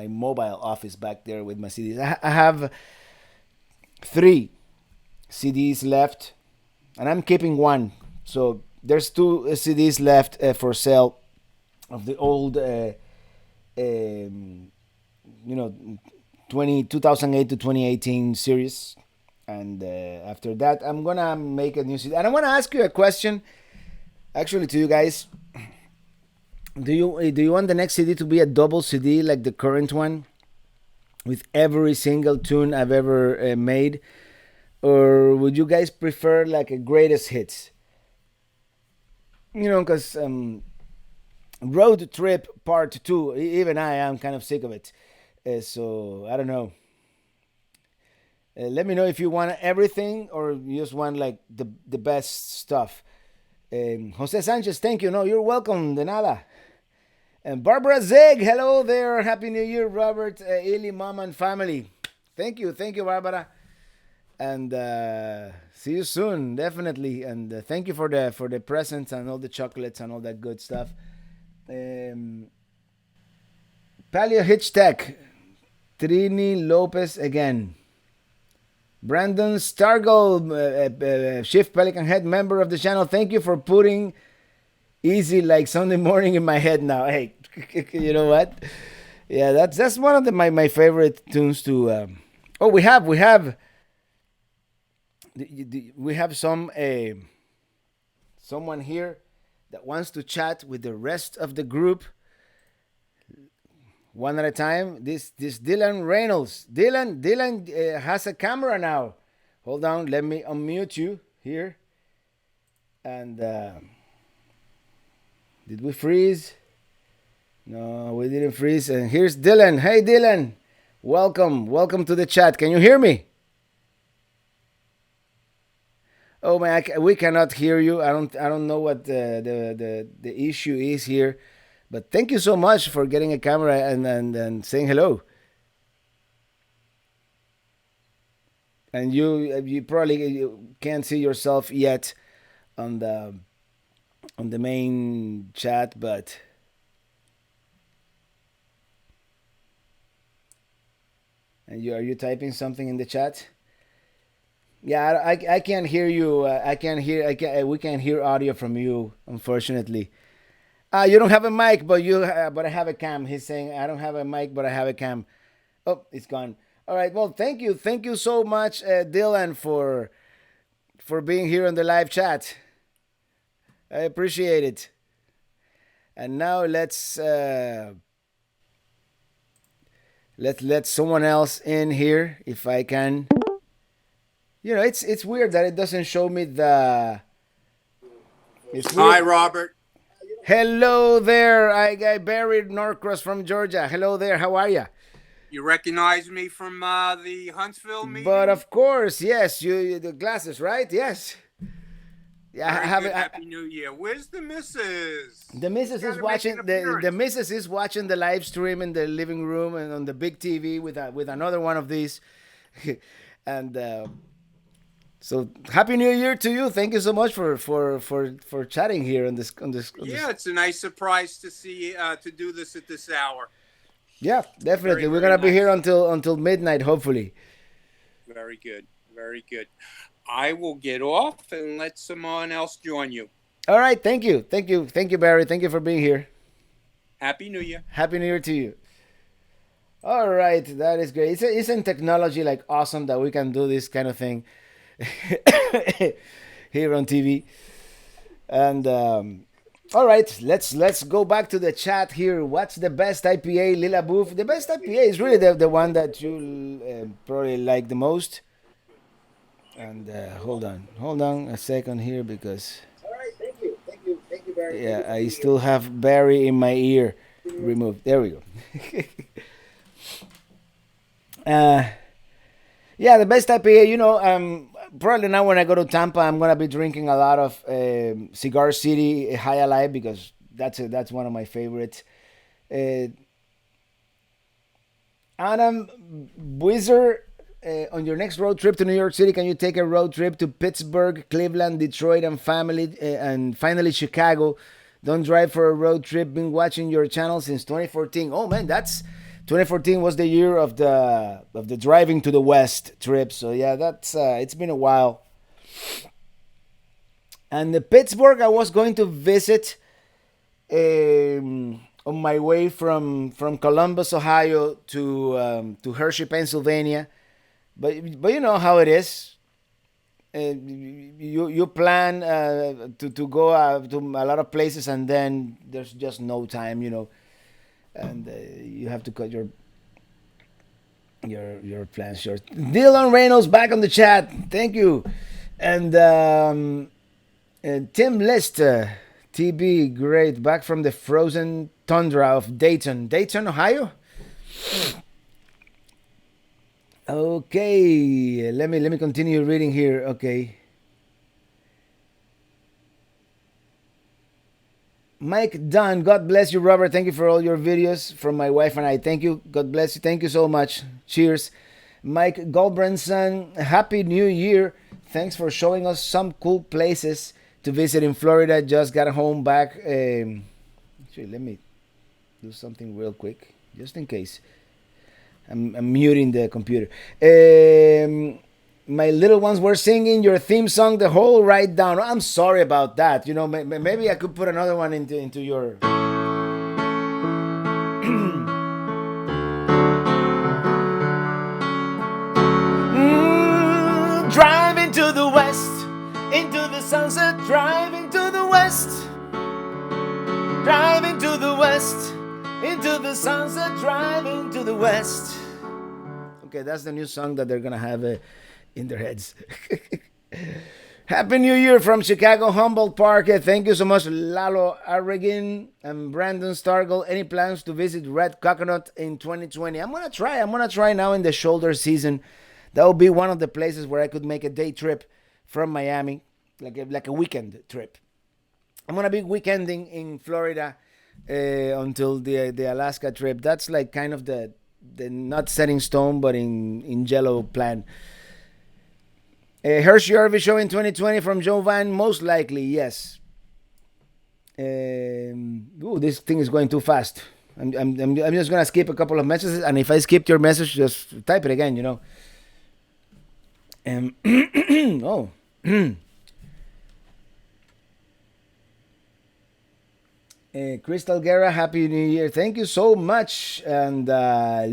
mobile office back there with my CDs. I have 3 CDs left, and I'm keeping one. So there's 2 CDs left for sale of the old, 2008 to 2018 series. And after that, I'm gonna make a new CD. And I want to ask you a question, actually, to you guys. Do you want the next CD to be a double CD like the current one, with every single tune I've ever made, or would you guys prefer like a greatest hits? Because Road Trip Part 2, even I am kind of sick of it. So I don't know. Let me know if you want everything or you just want like the best stuff. Jose Sanchez, thank you. No, you're welcome. De nada. And Barbara Zeg, hello there. Happy New Year, Robert, Ili, Mom, and family. Thank you, Barbara. And see you soon, definitely. And thank you for the presents and all the chocolates and all that good stuff. Paleo Hitch Tech, Trini Lopez again. Brandon Stargell, Shift Pelican Head, member of the channel. Thank you for putting easy like Sunday morning in my head now. Hey, you know what? Yeah, that's one of my favorite tunes to. We have some someone here that wants to chat with the rest of the group. One at a time. This Dylan Reynolds. Dylan has a camera now. Hold on, let me unmute you here. And did we freeze? No, we didn't freeze. And here's Dylan. Hey, Dylan. Welcome to the chat. Can you hear me? Oh man, we cannot hear you. I don't know what the issue is here. But thank you so much for getting a camera and saying hello. And you probably can't see yourself yet on the main chat, but are you typing something in the chat? Yeah, I can't hear you. We can't hear audio from you, unfortunately. You don't have a mic, but but I have a cam. He's saying I don't have a mic, but I have a cam. Oh, it's gone. All right. Well, thank you so much, Dylan, for being here on the live chat. I appreciate it. And now let's let someone else in here if I can. It's weird that it doesn't show me the. It's weird. Hi, Robert. Hello there, I buried Norcross from Georgia. Hello there, how are you? You recognize me from the Huntsville meeting? But of course, yes, you the glasses, right? Yes. Yeah, Happy New Year. Where's the missus? The missus is watching the missus is watching the live stream in the living room and on the big TV with another one of these, and. So happy New Year to you! Thank you so much for chatting here on this. Yeah, it's a nice surprise to see to do this at this hour. Yeah, definitely. We're gonna be here until midnight, hopefully. Very good, very good. I will get off and let someone else join you. All right, thank you, Barry. Thank you for being here. Happy New Year. Happy New Year to you. All right, that is great. Isn't technology like awesome that we can do this kind of thing here on TV? And all right, let's go back to the chat here. What's the best IPA, Lila Booth? The best IPA is really the one that you probably like the most. And hold on a second here because. All right, thank you, Barry. Yeah, I still have Barry in my ear. Removed. There we go. Yeah, the best IPA, probably now when I go to Tampa, I'm gonna be drinking a lot of Cigar City High Alive because that's one of my favorites. Adam Wizard, on your next road trip to New York City, can you take a road trip to Pittsburgh, Cleveland, Detroit, and finally Chicago? Don't drive for a road trip. Been watching your channel since 2014. Oh man, 2014 was the year of the driving to the West trip. So yeah, that's it's been a while. And the Pittsburgh, I was going to visit on my way from Columbus, Ohio to Hershey, Pennsylvania. But you know how it is. You plan to go to a lot of places and then there's just no time, and you have to cut your plans short. Dylan Reynolds back on the chat, thank you. And Tim List, TB, great, back from the frozen tundra of Dayton, Ohio. Okay, let me continue reading here. Okay. Mike Dunn, God bless you, Robert. Thank you for all your videos from my wife and I. Thank you. God bless you. Thank you so much. Cheers. Mike Goldbranson, Happy New Year. Thanks for showing us some cool places to visit in Florida. Just got home back. Actually, let me do something real quick, just in case. I'm muting the computer. My little ones were singing your theme song the whole ride down. I'm sorry about that. Maybe I could put another one into your. Driving to the west, into the sunset. Driving to the west, driving to the west, into the sunset. Driving to the west. Okay, that's the new song that they're gonna have in their heads. Happy New Year from Chicago, Humboldt Park. Thank you so much, Lalo Arreguin and Brandon Stargle. Any plans to visit Red Coconut in 2020? I'm gonna try now in the shoulder season. That will be one of the places where I could make a day trip from Miami, like a weekend trip. I'm gonna be weekending in Florida until the Alaska trip. That's like kind of the not set in stone, but in jello plan. Hershey RV show in 2020 from Joe Van, most likely, yes. This thing is going too fast. I'm just gonna skip a couple of messages, and if I skipped your message, just type it again. Oh. Crystal Guerra, Happy New Year. Thank you so much. And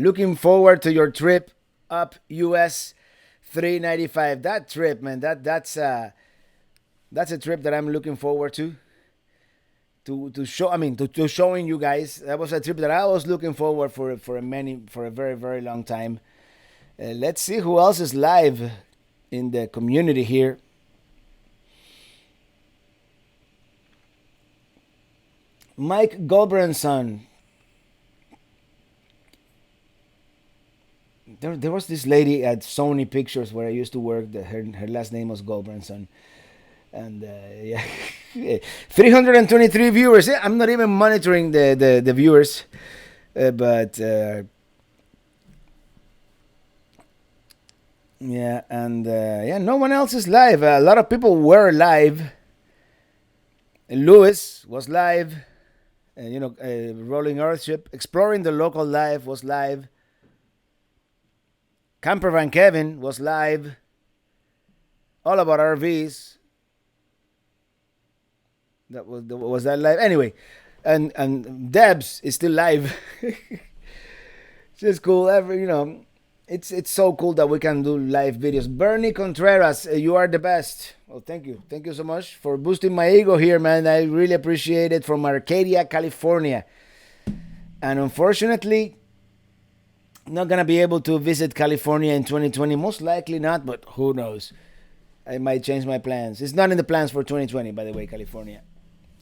looking forward to your trip up US 395. That trip, man, that's a trip that I'm looking forward to showing you guys. That was a trip that I was looking forward for a very, very long time. Let's see who else is live in the community here. Mike Goldbranson. There was this lady at Sony Pictures where I used to work. Her last name was Goldbranson. And yeah, 323 viewers. Yeah, I'm not even monitoring the viewers. But yeah, and yeah, no one else is live. A lot of people were live. Lewis was live. Rolling Earthship, Exploring the Local Life was live. Camper Van Kevin was live. All About RVs. Was that live anyway? And Debs is still live. Just cool. It's so cool that we can do live videos. Bernie Contreras, you are the best. Well, thank you so much for boosting my ego here, man. I really appreciate it. From Arcadia, California, and unfortunately, not gonna be able to visit California in 2020. Most likely not, but who knows? I might change my plans. It's not in the plans for 2020, by the way, California.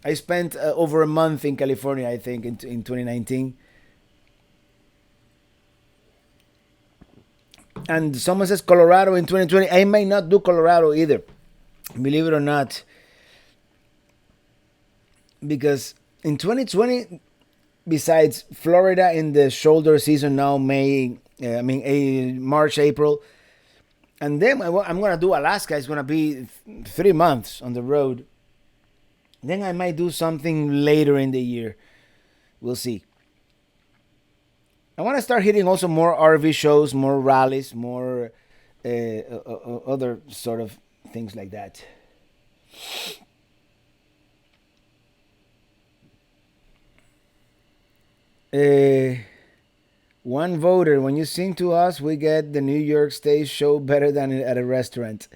I spent over a month in California, I think, in 2019. And someone says Colorado in 2020. I might not do Colorado either, believe it or not. Because in 2020, besides Florida in the shoulder season now, March, April. And then I'm going to do Alaska. It's going to be 3 months on the road. Then I might do something later in the year. We'll see. I want to start hitting also more RV shows, more rallies, more other sort of things like that. One voter, when you sing to us, we get the New York stage show better than at a restaurant.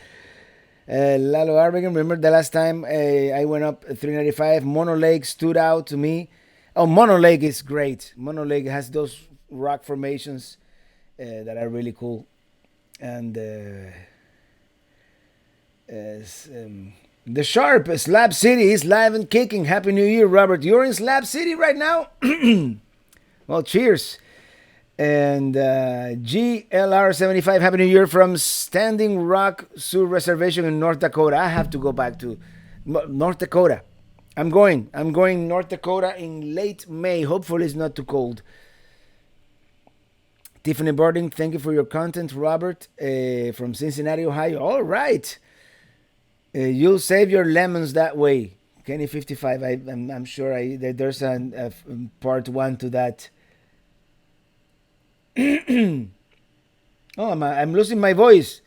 Lalo Arbigan, remember the last time I went up 395? Mono Lake stood out to me. Oh, Mono Lake is great. Mono Lake has those rock formations that are really cool. And the Sharp, Slab City is live and kicking. Happy New Year, Robert. You're in Slab City right now? Well, cheers. And GLR75, Happy New Year from Standing Rock Sur Reservation in North Dakota. I have to go back to North Dakota. I'm going North Dakota in late May. Hopefully it's not too cold. Tiffany Barding, thank you for your content, Robert, from Cincinnati, Ohio. All right. You'll save your lemons that way. Kenny55, I'm sure there's a part 1 to that. Oh, I'm losing my voice.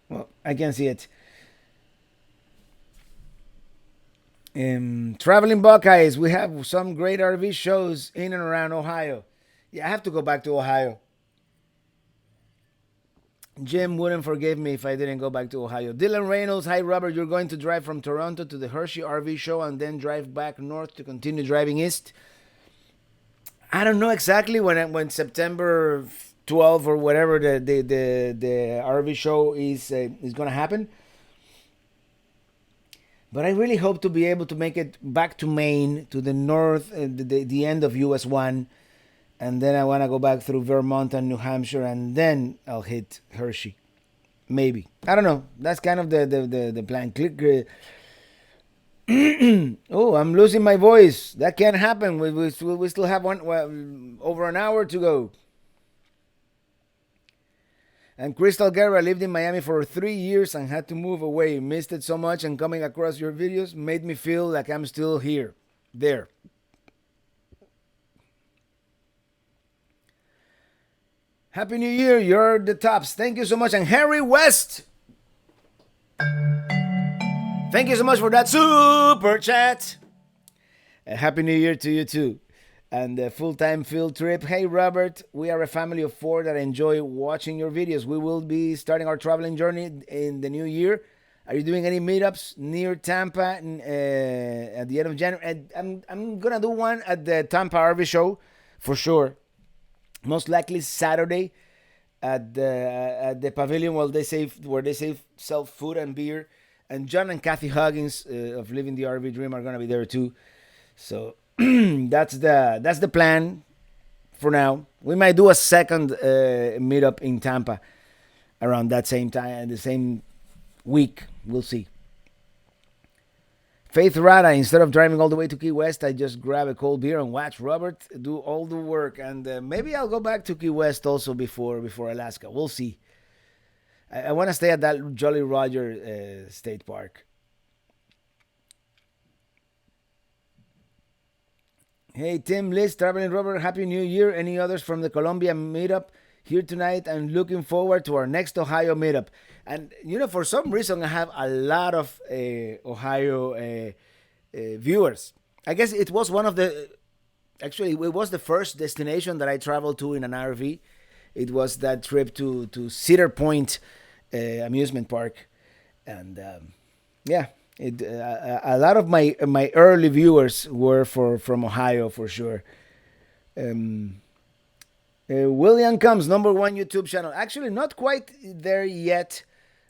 Well, I can see it. Traveling Buckeyes, we have some great RV shows in and around Ohio. Yeah, I have to go back to Ohio. Jim wouldn't forgive me if I didn't go back to Ohio. Dylan Reynolds, hi Robert, you're going to drive from Toronto to the Hershey RV show and then drive back north to continue driving east? I don't know exactly when September 12 or whatever the RV show is going to happen. But I really hope to be able to make it back to Maine, to the north, the end of US 1. And then I want to go back through Vermont and New Hampshire, and then I'll hit Hershey. Maybe. I don't know. That's kind of the plan. Click. Oh, I'm losing my voice. That can't happen. We still have over an hour to go. And Crystal Guerra lived in Miami for 3 years and had to move away. Missed it so much, and coming across your videos made me feel like I'm still here. There. Happy New Year. You're the tops. Thank you so much. And Harry West, thank you so much for that super chat. Happy New Year to you too. And a full-time field trip. Hey Robert, we are a family of 4 that enjoy watching your videos. We will be starting our traveling journey in the new year. Are you doing any meetups near Tampa at the end of January? I'm gonna do one at the Tampa RV show for sure. Most likely Saturday at the pavilion where they sell food and beer. And John and Kathy Huggins of Living the RV Dream are gonna be there too. So that's the plan for now. We might do a second meetup in Tampa around that same time, the same week. We'll see. Faith Rada, instead of driving all the way to Key West, I just grab a cold beer and watch Robert do all the work. And maybe I'll go back to Key West also before Alaska. We'll see. I want to stay at that Jolly Roger State Park. Hey, Tim, Liz, Traveling Robert, Happy New Year. Any others from the Columbia meetup here tonight? I'm looking forward to our next Ohio meetup. And, for some reason, I have a lot of Ohio viewers. I guess it was one of the actually it was the first destination that I traveled to in an RV. It was that trip to Cedar Point amusement park, and yeah, a lot of my early viewers were from Ohio for sure. Um, William Comes, #1 YouTube channel. Actually, not quite there yet,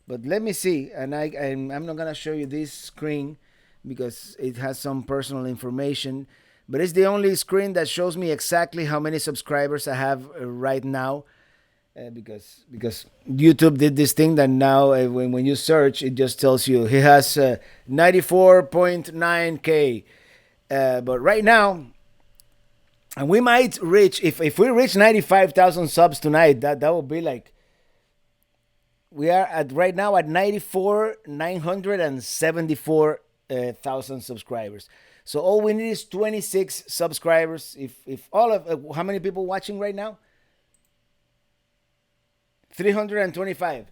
but let me see. And I'm not gonna show you this screen because it has some personal information. But it's the only screen that shows me exactly how many subscribers I have right now. Because YouTube did this thing that now when you search, it just tells you he has 94.9K. But right now, and we might reach, if we reach 95,000 subs tonight, that will be like, we are at right now at 974,000 subscribers. So all we need is 26 subscribers. If all of how many people watching right now? 325.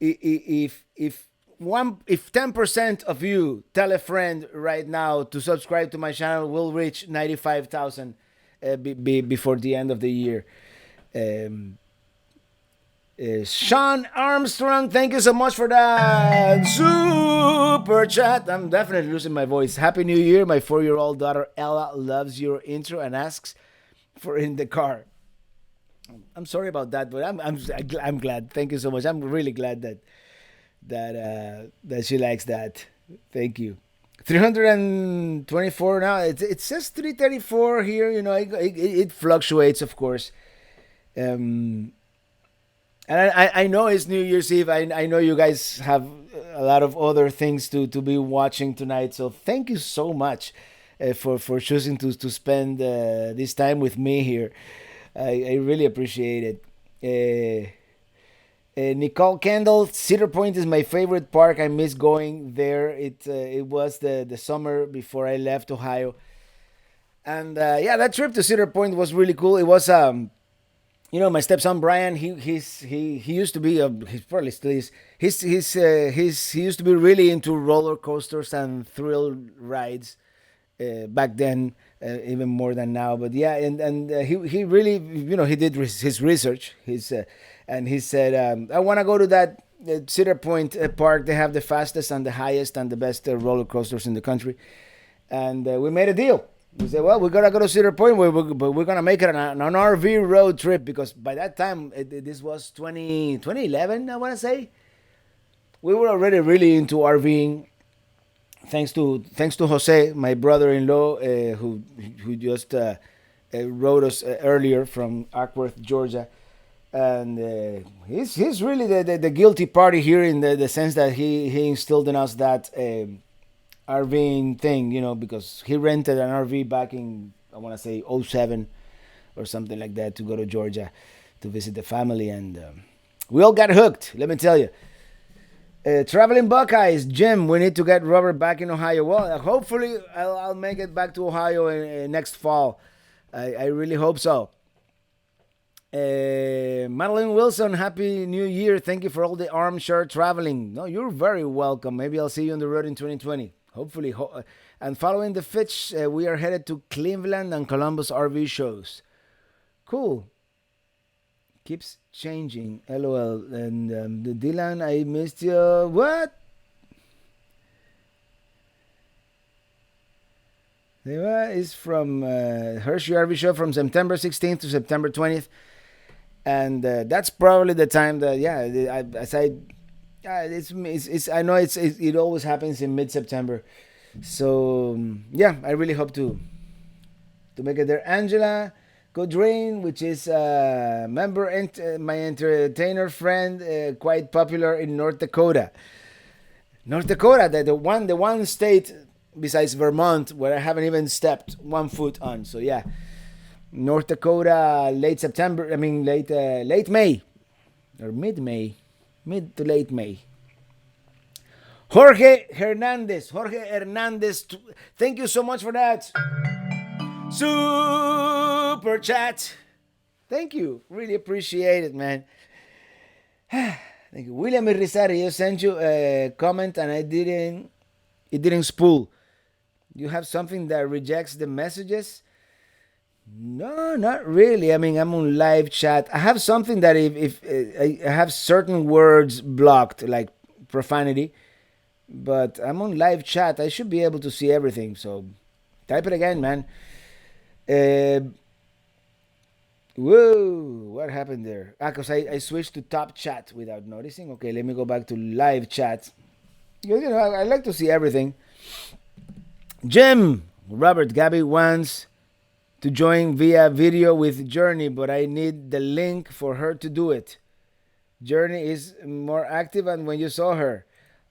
If 10% of you tell a friend right now to subscribe to my channel, we'll reach 95,000 before the end of the year. Sean Armstrong, thank you so much for that super chat. I'm definitely losing my voice. Happy New Year. My 4-year-old daughter Ella loves your intro and asks for in the car. I'm sorry about that, but I'm glad. Thank you so much. I'm really glad that she likes that. Thank you. 324 now. It says 334 here. You know, it fluctuates, of course. And I know it's New Year's Eve. I know you guys have a lot of other things to be watching tonight. So thank you so much for choosing to spend this time with me here. I really appreciate it. Nicole Kendall, Cedar Point is my favorite park. I miss going there. It was the summer before I left Ohio. And yeah, that trip to Cedar Point was really cool. It was you know, my stepson Brian, he used to be he probably still is. He used to be really into roller coasters and thrill rides back then, even more than now. But yeah, and he really, you know, he did his research. And he said, I want to go to that Cedar Point park. They have the fastest and the highest and the best roller coasters in the country. And we made a deal. We said, well, we're going to go to Cedar Point, but we're going to make it an RV road trip, because by that time, this was 2011, I want to say. We were already really into RVing, thanks to Jose, my brother-in-law, who just wrote us earlier from Ackworth, Georgia. And he's really the guilty party here, in the sense that he instilled in us that RVing thing, you know, because he rented an RV back in, I want to say, 07 or something like that, to go to Georgia to visit the family. And we all got hooked, let me tell you. Traveling Buckeyes, Jim, we need to get Robert back in Ohio. Well, hopefully I'll make it back to Ohio next fall. I really hope so. Madeline Wilson, Happy New Year. Thank you for all the armchair traveling. No, you're very welcome. Maybe I'll see you on the road in 2020. Hopefully. And following the Fitch, we are headed to Cleveland and Columbus RV shows. Cool. Keeps changing. LOL. And the Dylan, I missed you. What? Is from Hershey RV show from September 16th to September 20th. And that's probably the time that, yeah, I know it always happens in mid-September. So yeah, I really hope to make it there. Angela Godrain, which is a member and my entertainer friend, quite popular in North Dakota. North Dakota, the one state besides Vermont where I haven't even stepped one foot on. So yeah, North Dakota, late May or mid-May. Mid to late May. Jorge Hernandez, thank you so much for that super chat. Thank you, really appreciate it, man. Thank you. William Irizarry, I sent you a comment and it didn't spool. You have something that rejects the messages? No, not really. I mean, I'm on live chat. I have something that if I have certain words blocked, like profanity, but I'm on live chat. I should be able to see everything. So type it again, man. Uh, Whoa, what happened there? Because I switched to top chat without noticing. Okay, let me go back to live chat. Because, I like to see everything. Jim, Robert, Gabby wants to join via video with Journey, but I need the link for her to do it. Journey is more active than when you saw her.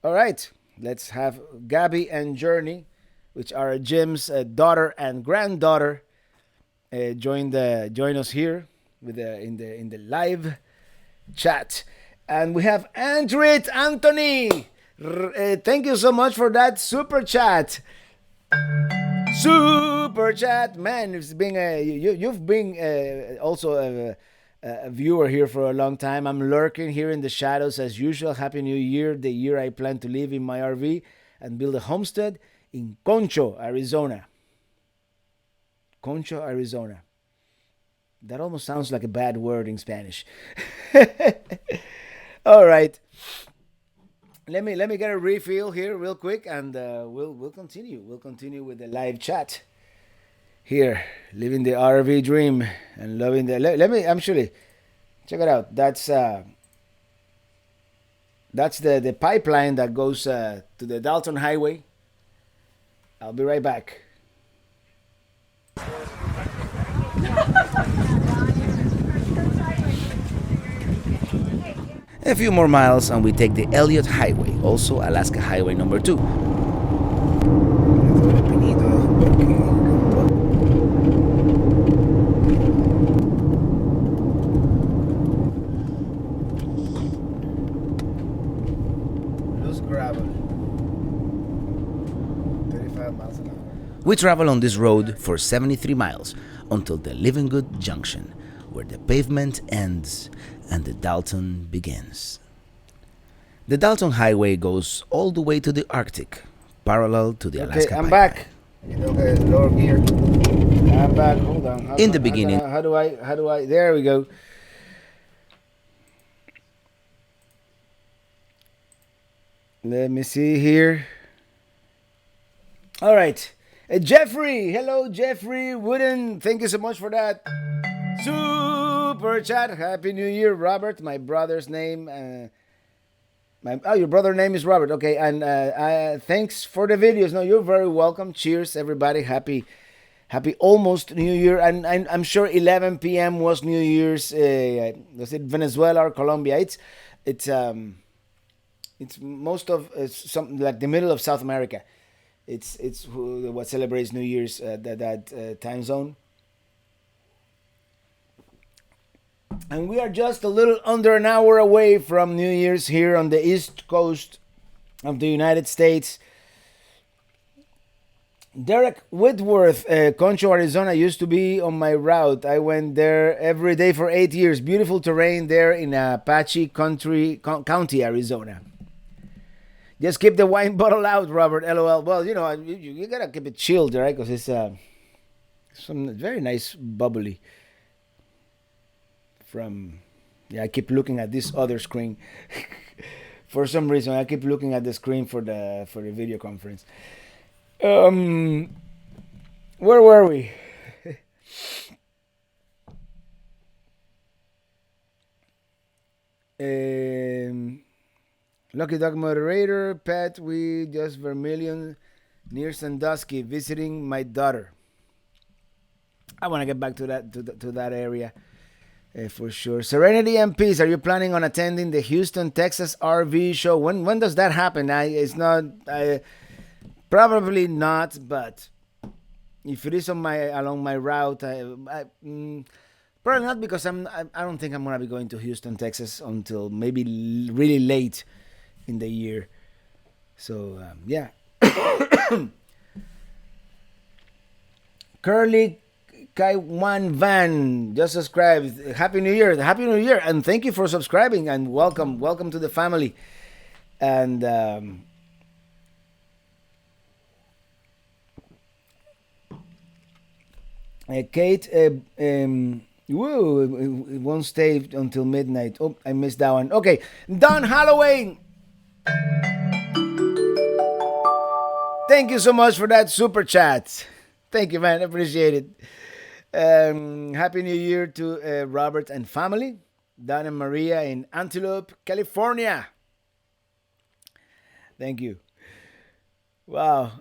All right, let's have Gabby and Journey, which are Jim's daughter and granddaughter, join us here with in the live chat. And we have Andrit Anthony. Thank you so much for that super chat. Super chat, man. It's been you've been also a viewer here for a long time. I'm lurking here in the shadows as usual. Happy New Year, the year I plan to live in my RV and build a homestead in Concho, Arizona. Concho, Arizona. That almost sounds like a bad word in Spanish. All right. Let me get a refill here real quick, and we'll continue. We'll continue with the live chat here, living the RV dream and loving the. Let me actually check it out. That's the pipeline that goes to the Dalton Highway. I'll be right back. A few more miles and we take the Elliott Highway, also Alaska Highway number 2. Loose gravel. 35 miles an hour. We travel on this road for 73 miles until the Living Good Junction, where the pavement ends and the Dalton begins. The Dalton Highway goes all the way to the Arctic, parallel to the Alaska I'm pipeline. back. Okay, lower gear. I'm back. Hold on. In the beginning, how do I? There we go. Let me see here. All right. Jeffrey. Hello, Jeffrey Wooden. Thank you so much for that. Super chat. Happy New Year, Robert. My brother's name. Your brother's name is Robert. Okay, and thanks for the videos. No, you're very welcome. Cheers, everybody. Happy almost New Year. And I'm sure 11 p.m. was New Year's. Was it Venezuela or Colombia? It's most of something like the middle of South America. It's what celebrates New Year's that time zone. And we are just a little under an hour away from New Year's here on the East Coast of the United States. Derek Whitworth, Concho, Arizona used to be on my route. I went there every day for 8 years. Beautiful terrain there in Apache County, Arizona. Just keep the wine bottle out, Robert. LOL. Well, you gotta keep it chilled, right? Because it's some very nice bubbly. I keep looking at this other screen. For some reason, I keep looking at the screen for the video conference. Where were we? Lucky Dog moderator, Pat, we just Vermilion near Sandusky visiting my daughter. I want to get back to that area for sure. Serenity and Peace, are you planning on attending the Houston, Texas RV show? When does that happen? Probably not, but if it is along my route, probably not, because I don't think I'm gonna be going to Houston, Texas until maybe really late in the year. So yeah. Curly Kaiwan Van just subscribed. Happy New Year, and thank you for subscribing and welcome to the family. And Kate, woo, it won't stay until midnight. Oh, I missed that one. Okay, Don Holloway. Thank you so much for that super chat. Thank you, man. Appreciate it. Happy New Year to Robert and family. Don and Maria in Antelope, California. Thank you. Wow.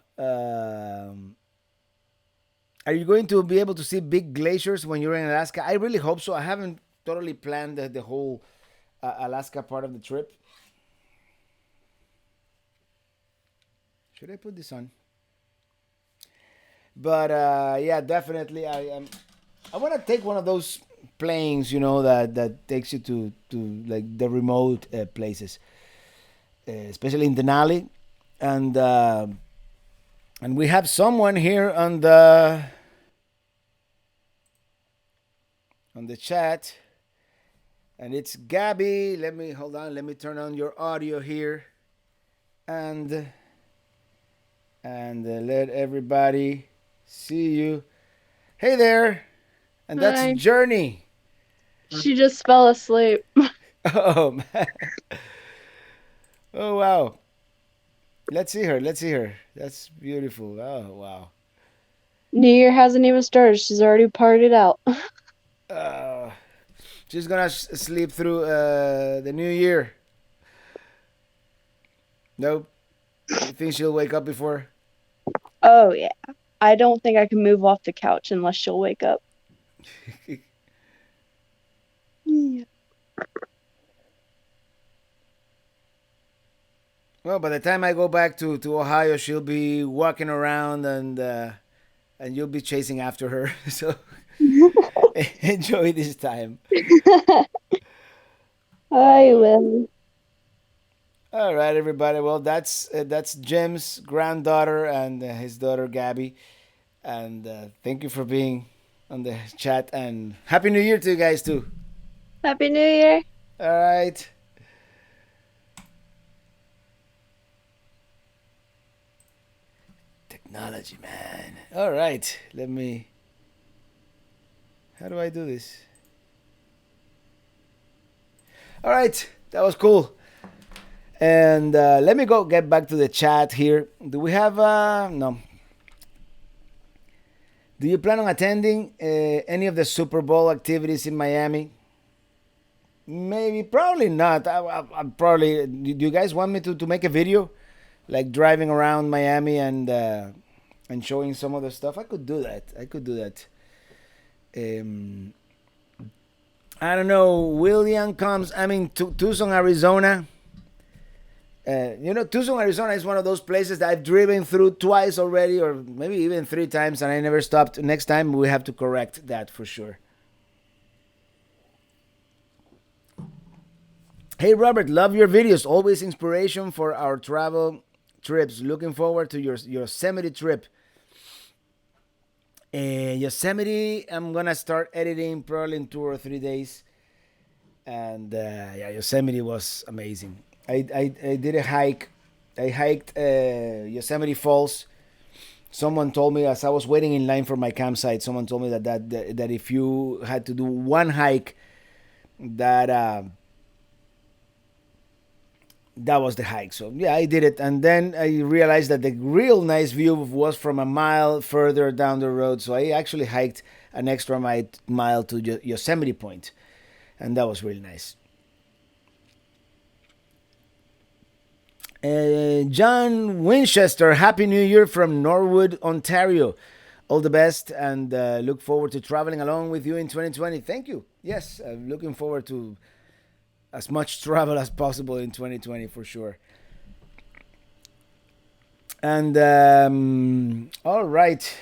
Are you going to be able to see big glaciers when you're in Alaska? I really hope so. I haven't totally planned the whole Alaska part of the trip. Should I put this on? But yeah, definitely. I want to take one of those planes, that takes you to like the remote places, especially in Denali, and we have someone here on the chat, and it's Gabby. Let me hold on. Let me turn on your audio here, and let everybody see you. Hey there, and that's Hi. Journey. She just fell asleep. Oh man. Oh wow. Let's see her. Let's see her. That's beautiful. Oh wow. New Year hasn't even started. She's already partied out. Uh, she's gonna sleep through the new year. Nope. You think she'll wake up before? Oh, yeah. I don't think I can move off the couch unless she'll wake up. Yeah. Well, by the time I go back to Ohio, she'll be walking around and you'll be chasing after her. So enjoy this time. I will. All right, everybody. Well, that's Jim's granddaughter and his daughter Gabby, and thank you for being on the chat and happy New Year to you guys too. Happy New Year. All right. Technology, man. All right. Let me. How do I do this? All right. That was cool. And let me go get back to the chat here. Do we have no? Do you plan on attending any of the Super Bowl activities in Miami? Maybe, probably not. I probably. Do you guys want me to make a video, like driving around Miami and showing some of the stuff? I could do that. I could do that. I don't know. William comes. I'm in Tucson, Arizona. Tucson, Arizona is one of those places that I've driven through twice already, or maybe even 3 times, and I never stopped. Next time we have to correct that for sure. Hey Robert, love your videos. Always inspiration for our travel trips. Looking forward to your Yosemite trip. Yosemite, I'm gonna start editing probably in 2 or 3 days, and yeah, Yosemite was amazing. I did a hike. I hiked Yosemite Falls. Someone told me as I was waiting in line for my campsite. Someone told me that if you had to do one hike, that was the hike. So yeah, I did it, and then I realized that the real nice view was from a mile further down the road. So I actually hiked an extra mile to Yosemite Point, and that was really nice. John Winchester, Happy New Year from Norwood, Ontario. All the best, and look forward to traveling along with you in 2020. Thank you. Yes, I'm looking forward to as much travel as possible in 2020 for sure. And all right,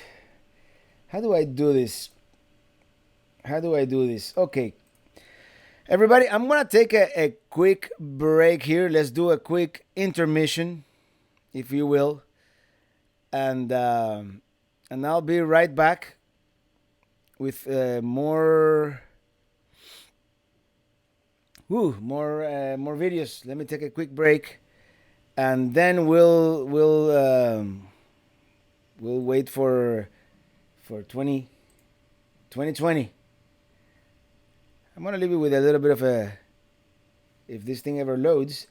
how do I do this? Okay, everybody, I'm gonna take a quick break here. Let's do a quick intermission, if you will, and I'll be right back with more more videos. Let me take a quick break, and then we'll wait for 20 2020. I'm gonna leave it with a little bit of a, if this thing ever loads,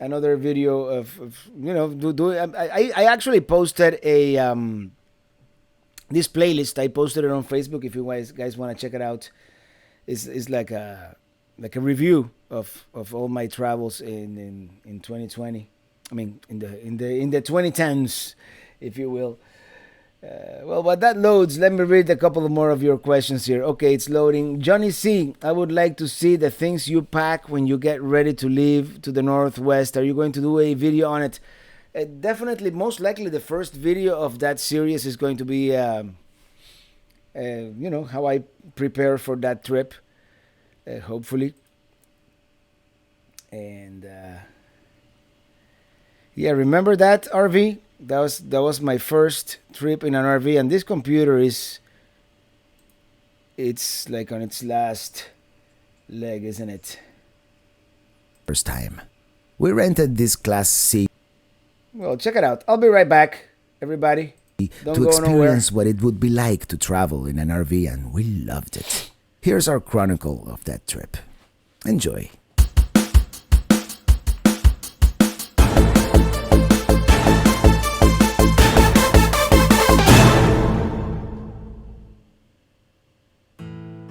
another video of I actually posted a this playlist. I posted it on Facebook. If you guys want to check it out, it's like a review of all my travels in 2020. I mean in the 2010s, if you will. Well, while that loads, let me read a couple more of your questions here. Okay, it's loading. Johnny C, I would like to see the things you pack when you get ready to leave to the Northwest. Are you going to do a video on it? Definitely, most likely the first video of that series is going to be, how I prepare for that trip, hopefully. And, yeah, remember that RV? That was my first trip in an RV, and this computer it's like on its last leg, isn't it? First time. We rented this Class C. Well, check it out. I'll be right back, everybody. Don't to go experience nowhere. what it would be like to travel in an RV, and we loved it. Here's our chronicle of that trip. Enjoy.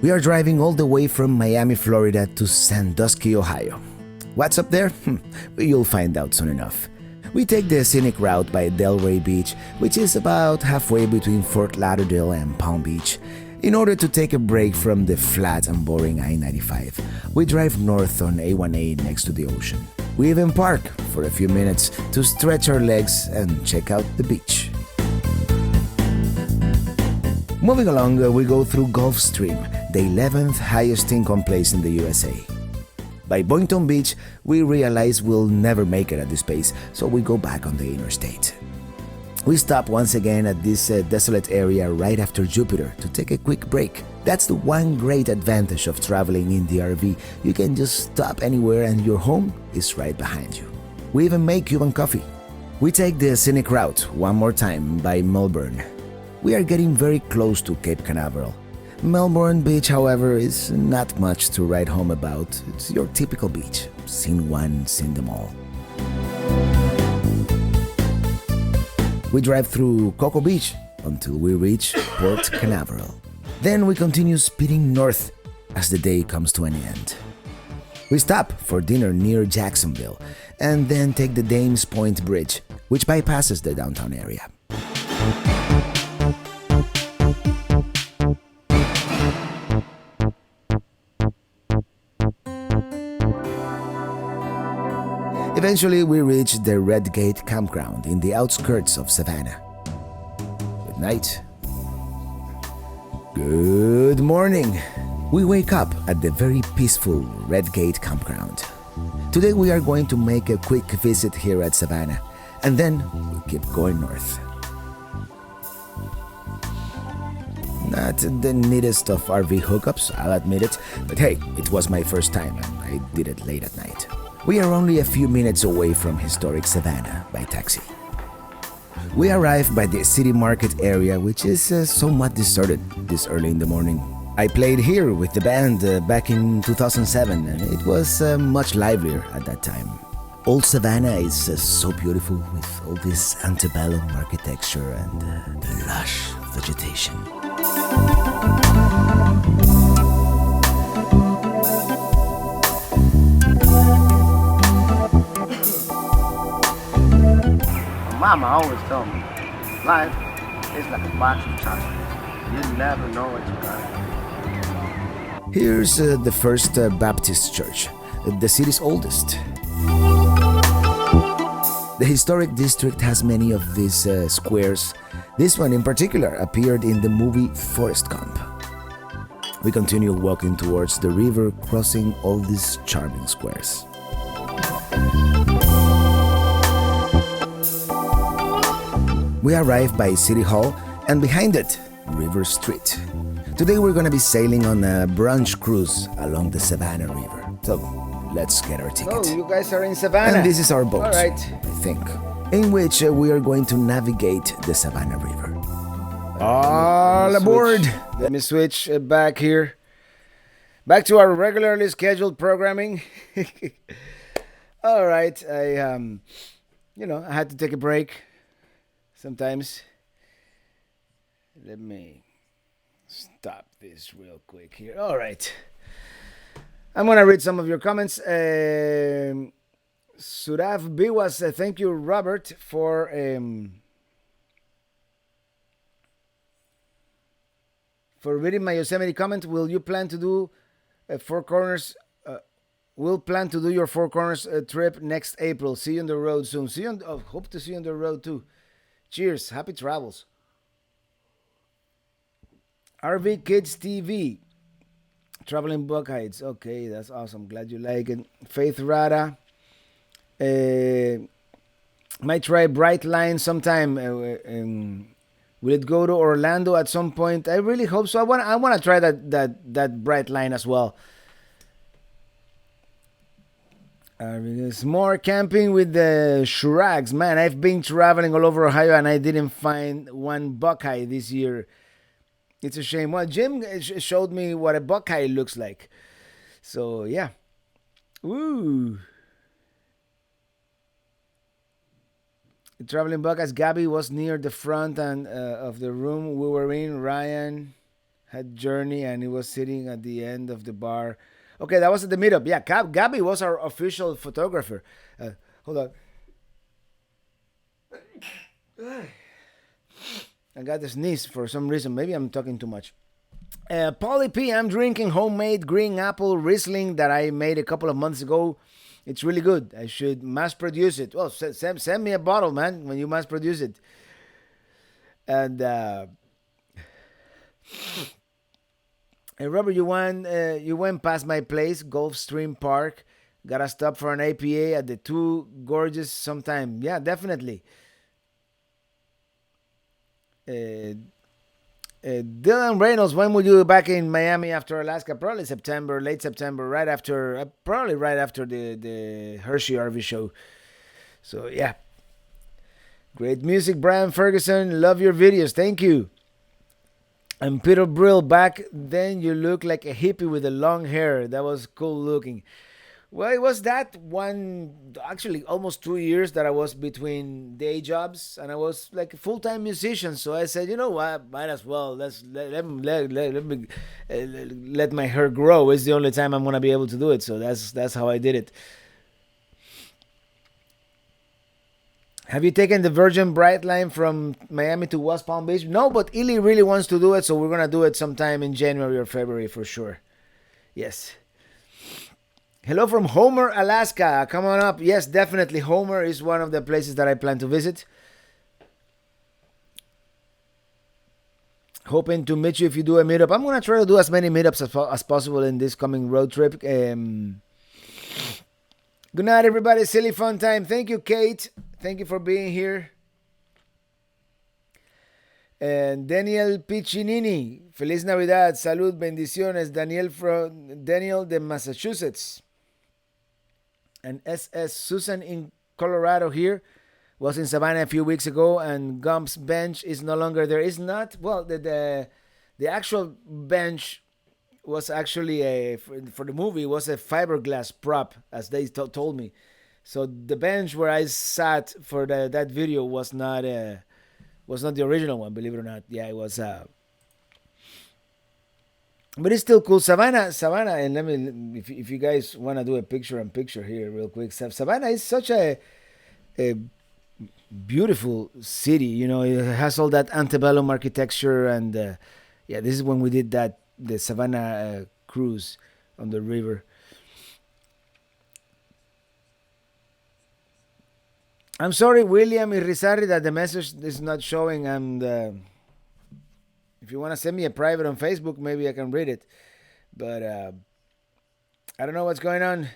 We are driving all the way from Miami, Florida to Sandusky, Ohio. What's up there? You'll find out soon enough. We take the scenic route by Delray Beach, which is about halfway between Fort Lauderdale and Palm Beach. In order to take a break from the flat and boring I-95, we drive north on A1A next to the ocean. We even park for a few minutes to stretch our legs and check out the beach. Moving along, we go through Gulfstream, the 11th highest income place in the USA. By Boynton Beach, we realize we'll never make it at this pace, so we go back on the interstate. We stop once again at this desolate area right after Jupiter to take a quick break. That's the one great advantage of traveling in the RV. You can just stop anywhere and your home is right behind you. We even make Cuban coffee. We take the scenic route one more time by Melbourne. We are getting very close to Cape Canaveral. Melbourne Beach, however, is not much to write home about. It's your typical beach. Seen one, seen them all. We drive through Cocoa Beach until we reach Port Canaveral. Then we continue speeding north as the day comes to an end. We stop for dinner near Jacksonville and then take the Dames Point Bridge, which bypasses the downtown area. Eventually, we reach the Red Gate campground in the outskirts of Savannah. Good night. Good morning. We wake up at the very peaceful Red Gate campground. Today we are going to make a quick visit here at Savannah, and then we'll keep going north. Not the neatest of RV hookups, I'll admit it, but hey, it was my first time and I did it late at night. We are only a few minutes away from historic Savannah by taxi. We arrive by the city market area, which is somewhat deserted this early in the morning. I played here with the band back in 2007, and it was much livelier at that time. Old Savannah is so beautiful with all this antebellum architecture and the lush vegetation. Mama always told me, life is like a box of chocolates. You never know what you got. Here's the First Baptist Church, the city's oldest. The historic district has many of these squares. This one in particular appeared in the movie Forrest Gump. We continue walking towards the river, crossing all these charming squares. We arrive by City Hall, and behind it, River Street. Today we're gonna be sailing on a brunch cruise along the Savannah River. So let's get our ticket. Oh, you guys are in Savannah. And this is our boat, All right. I think, in which we are going to navigate the Savannah River. All aboard! Let me switch back here. Back to our regularly scheduled programming. All right, I had to take a break sometimes. Let me stop this real quick here. All right. I'm going to read some of your comments. Surav Biwas, thank you, Robert, for reading my Yosemite comment. Will you plan to do Four Corners? We'll plan to do your Four Corners trip next April. See you on the road soon. Hope to see you on the road too. Cheers. Happy travels. RV Kids TV. Traveling Buckeyes. Okay, that's awesome. Glad you like it. Faith Rada. Might try Bright Line sometime. Will it go to Orlando at some point? I really hope so. I want to try that Bright Line as well. There's more camping with the Shurags. Man, I've been traveling all over Ohio and I didn't find one Buckeye this year. It's a shame. Well, Jim showed me what a Buckeye looks like. So, yeah. Woo. The traveling Buckeyes. Gabby was near the front and of the room we were in. Ryan had Journey and he was sitting at the end of the bar. Okay, that was at the meetup. Yeah, Gabby was our official photographer. Hold on. I got the sneeze for some reason. Maybe I'm talking too much. Polly P, I'm drinking homemade green apple Riesling that I made a couple of months ago. It's really good. I should mass produce it. Well, send me a bottle, man, when you mass produce it. And hey, Robert, you went past my place, Gulfstream Park. Gotta stop for an APA at the Two Gorges sometime. Yeah, definitely. Dylan Reynolds, when will you be back in Miami after Alaska? Probably September, late September, probably right after the Hershey RV show. So yeah, great music, Brian Ferguson. Love your videos, thank you. And Peter Brill, back then you look like a hippie with the long hair. That was cool looking. Well, it was that one, actually almost 2 years that I was between day jobs and I was like a full-time musician. So I said, you know what, might as well, let me let my hair grow. It's the only time I'm going to be able to do it. So that's how I did it. Have you taken the Virgin Bright Line from Miami to West Palm Beach? No, but Illy really wants to do it. So we're going to do it sometime in January or February for sure. Yes. Hello from Homer, Alaska. Come on up. Yes, definitely. Homer is one of the places that I plan to visit. Hoping to meet you if you do a meetup. I'm going to try to do as many meetups as possible in this coming road trip. Good night, everybody. Silly fun time. Thank you, Kate. Thank you for being here. And Daniel Piccinini. Feliz Navidad. Salud. Bendiciones. Daniel de Massachusetts. And SS Susan in Colorado here. Was in Savannah a few weeks ago, and Gump's bench is no longer there. It's not. Well, the actual bench was actually for the movie was a fiberglass prop, as they told me. So the bench where I sat for that video was not the original one, believe it or not. Yeah, it was. But it's still cool. Savannah, and let me, if you guys want to do a picture here real quick. Savannah is such a beautiful city. You know, it has all that antebellum architecture, and yeah, this is when we did the Savannah cruise on the river. I'm sorry, William Irizarry, that the message is not showing, and if you want to send me a private on Facebook, maybe I can read it. But I don't know what's going on.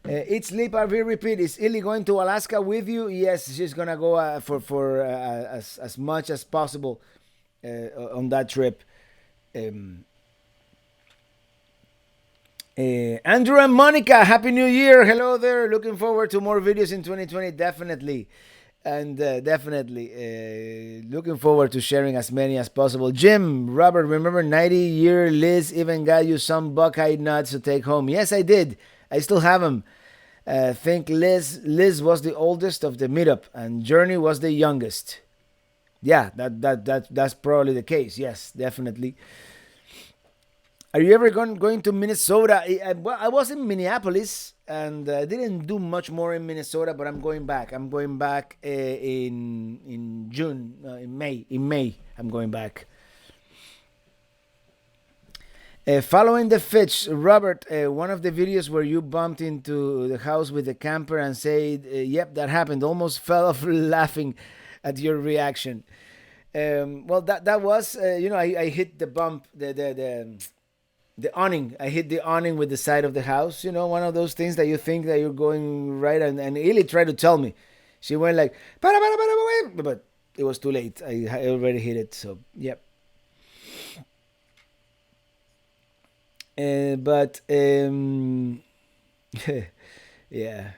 Eat, Sleep, RV, Repeat. Is Illy going to Alaska with you? Yes, she's going to go for as much as possible on that trip. Andrew and Monica, Happy New Year. Hello there. Looking forward to more videos in 2020, definitely. And definitely looking forward to sharing as many as possible. Jim, Robert, remember 90-year Liz even got you some Buckeye nuts to take home. Yes, I did. I still have them. Think Liz was the oldest of the meetup, and Journey was the youngest. Yeah, that's probably the case. Yes, definitely. Are you ever going to Minnesota? Well, I was in Minneapolis and I didn't do much more in Minnesota, but I'm going back. I'm going back in June, in May. In May, I'm going back. Following the Fitch, Robert, one of the videos where you bumped into the house with the camper and said, "Yep, that happened." Almost fell off laughing at your reaction. Well, that was, I hit the bump, the awning. I hit the awning with the side of the house. One of those things that you think that you're going right, and Illy tried to tell me. She went like, para, wait, but it was too late. I already hit it. So yep. But yeah,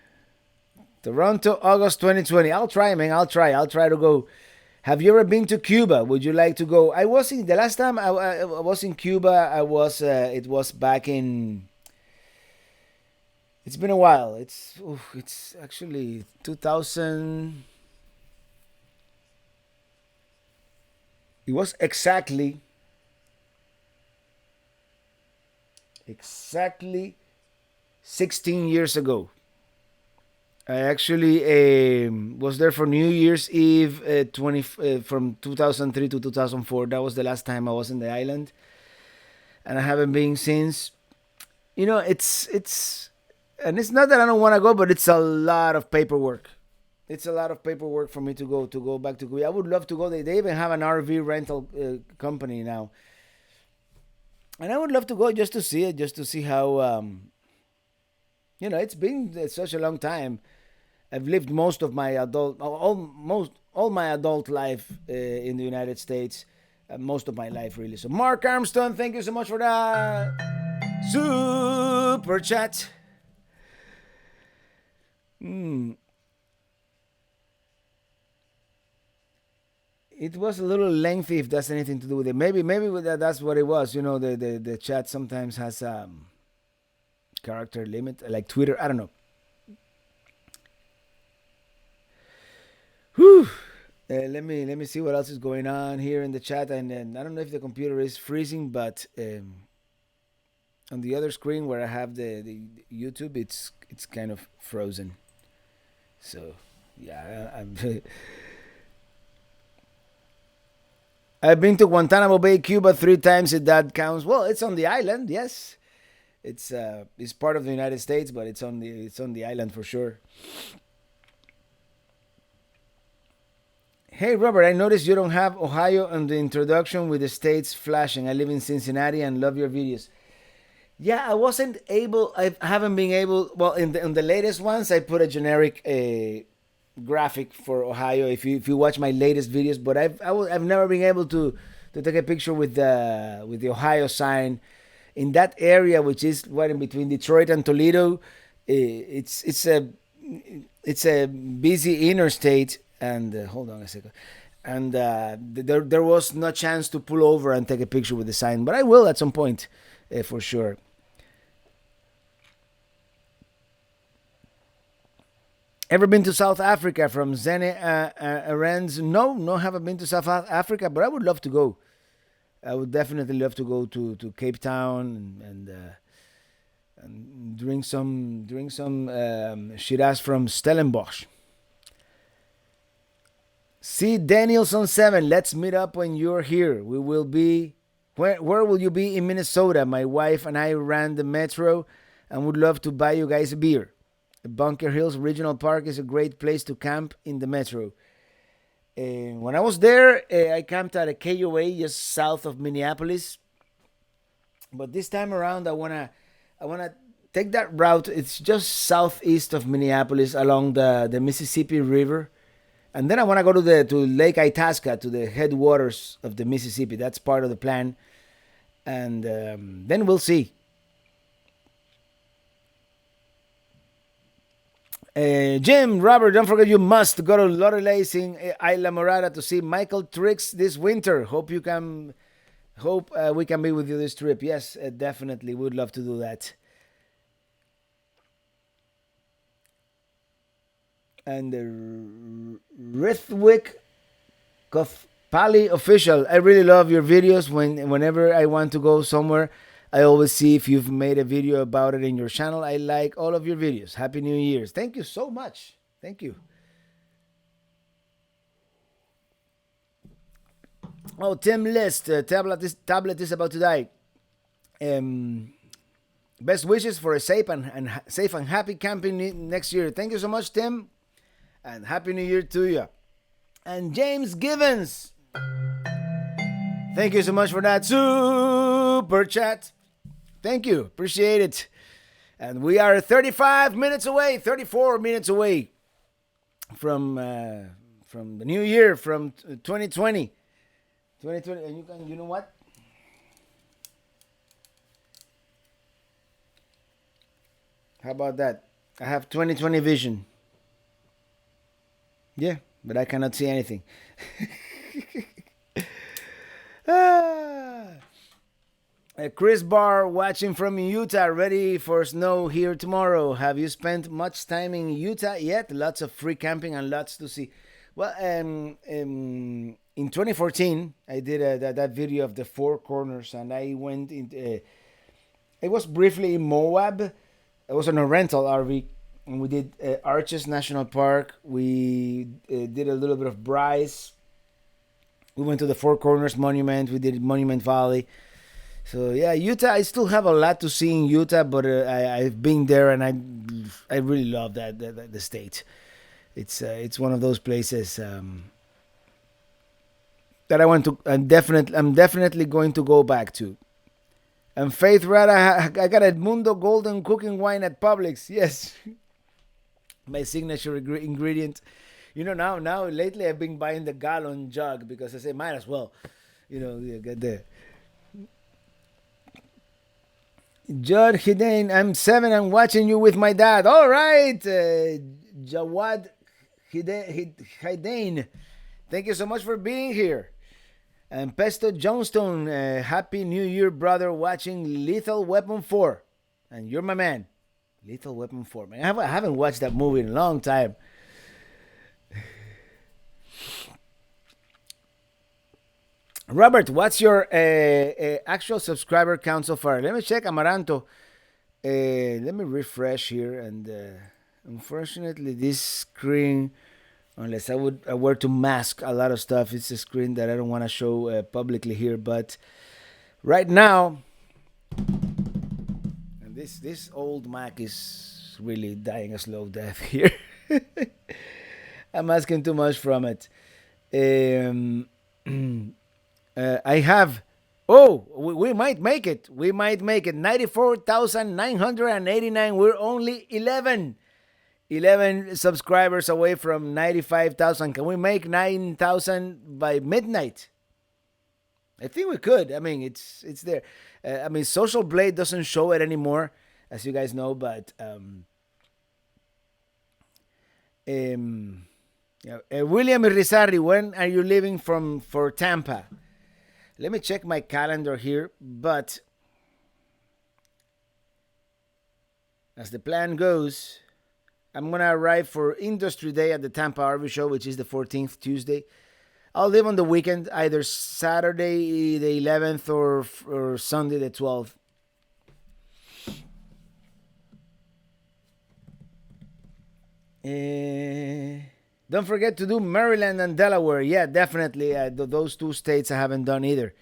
Toronto, August 2020. I'll try, man. I'll try to go. Have you ever been to Cuba? Would you like to go? I was in the last time I was in Cuba. It was back in. It's been a while. It's actually 2000. It was exactly 16 years ago. I actually was there for New Year's Eve from 2003 to 2004. That was the last time I was in the island, and I haven't been since. It's and it's not that I don't want to go, but it's a lot of paperwork. It's a lot of paperwork for me to go back to Cuba. I would love to go. They even have an RV rental company now, and I would love to go just to see it, just to see how. It's been such a long time. I've lived most of my all my adult life in the United States, most of my life really. So Mark Armstrong, thank you so much for that super chat. It was a little lengthy, if that's anything to do with it. Maybe that's what it was. The chat sometimes has character limit, like Twitter. I don't know. Whew. Let me see what else is going on here in the chat, and then I don't know if the computer is freezing, but on the other screen where I have the YouTube, it's kind of frozen. So yeah, I've been to Guantanamo Bay, Cuba 3 times. If that counts, well, it's on the island. Yes, it's part of the United States, but it's on the island for sure. Hey Robert, I noticed you don't have Ohio on the introduction with the states flashing. I live in Cincinnati and love your videos. Yeah, I haven't been able. Well, in the latest ones, I put a generic graphic for Ohio. If you watch my latest videos, but I've never been able to take a picture with the Ohio sign in that area, which is right in between Detroit and Toledo. It's a busy interstate. And hold on a second. And there was no chance to pull over and take a picture with the sign, but I will at some point, for sure. Ever been to South Africa? From Zene Arends. No, haven't been to South Africa, but I would love to go. I would definitely love to go to Cape Town and drink some Shiraz from Stellenbosch. See Danielson 7. Let's meet up when you're here. We will be. Where will you be in Minnesota? My wife and I ran the metro and would love to buy you guys a beer. Bunker Hills Regional Park is a great place to camp in the metro. When I was there, I camped at a KOA just south of Minneapolis. But this time around, I wanna take that route. It's just southeast of Minneapolis along the Mississippi River. And then I want to go to Lake Itasca, to the headwaters of the Mississippi. That's part of the plan. And then we'll see. Jim, Robert, don't forget you must go to Loreley's in Isla Morada to see Michael Tricks this winter. Hope we can be with you this trip. Yes, definitely. Would love to do that. And Rithwick Kofpali official. I really love your videos. Whenever I want to go somewhere, I always see if you've made a video about it in your channel. I like all of your videos. Happy New Year's. Thank you so much. Thank you. Oh, Tim List. Tablet is about to die. Best wishes for a safe and happy camping next year. Thank you so much, Tim. And Happy New Year to you. And James Givens. Thank you so much for that super chat. Thank you. Appreciate it. And we are 34 minutes away from the new year, from 2020. 2020, and you know what? How about that? I have 2020 vision. Yeah, but I cannot see anything. Chris Barr watching from Utah, ready for snow here tomorrow. Have you spent much time in Utah yet? Lots of free camping and lots to see. Well, in 2014, I did that video of the Four Corners, and I went in. I was briefly in Moab. I was on a rental RV, and we did Arches National Park. We did a little bit of Bryce. We went to the Four Corners Monument. We did Monument Valley. So yeah, Utah. I still have a lot to see in Utah, but I've been there, and I really love the state. It's one of those places that I want to. I'm definitely going to go back to. And Faith Rada, I got Edmundo Golden Cooking Wine at Publix. Yes, my signature ingredient. You know, now lately I've been buying the gallon jug because I say might as well. You know, get the. Judd Hidane, I'm 7 and watching you with my dad. All right, Jawad Hidane, thank you so much for being here. And Pesto Johnstone, Happy New Year, brother, watching Lethal Weapon 4. And you're my man. Lethal Weapon 4. Man, I haven't watched that movie in a long time. Robert, what's your actual subscriber count so far? Let me check, Amaranto. Let me refresh here. And unfortunately, this screen, unless I were to mask a lot of stuff, it's a screen that I don't want to show publicly here. But right now, and this old Mac is really dying a slow death here. I'm asking too much from it. I have, we might make it. We might make it. 94,989. We're only 11 subscribers away from 95,000. Can we make 9,000 by midnight? I think we could. I mean, it's there. Social Blade doesn't show it anymore, as you guys know. But William Irizarry, when are you leaving for Tampa? Let me check my calendar here. But as the plan goes, I'm going to arrive for Industry Day at the Tampa RV Show, which is the 14th, Tuesday. I'll leave on the weekend, either Saturday the 11th or Sunday the 12th. Don't forget to do Maryland and Delaware. Yeah, definitely. Those two states I haven't done either.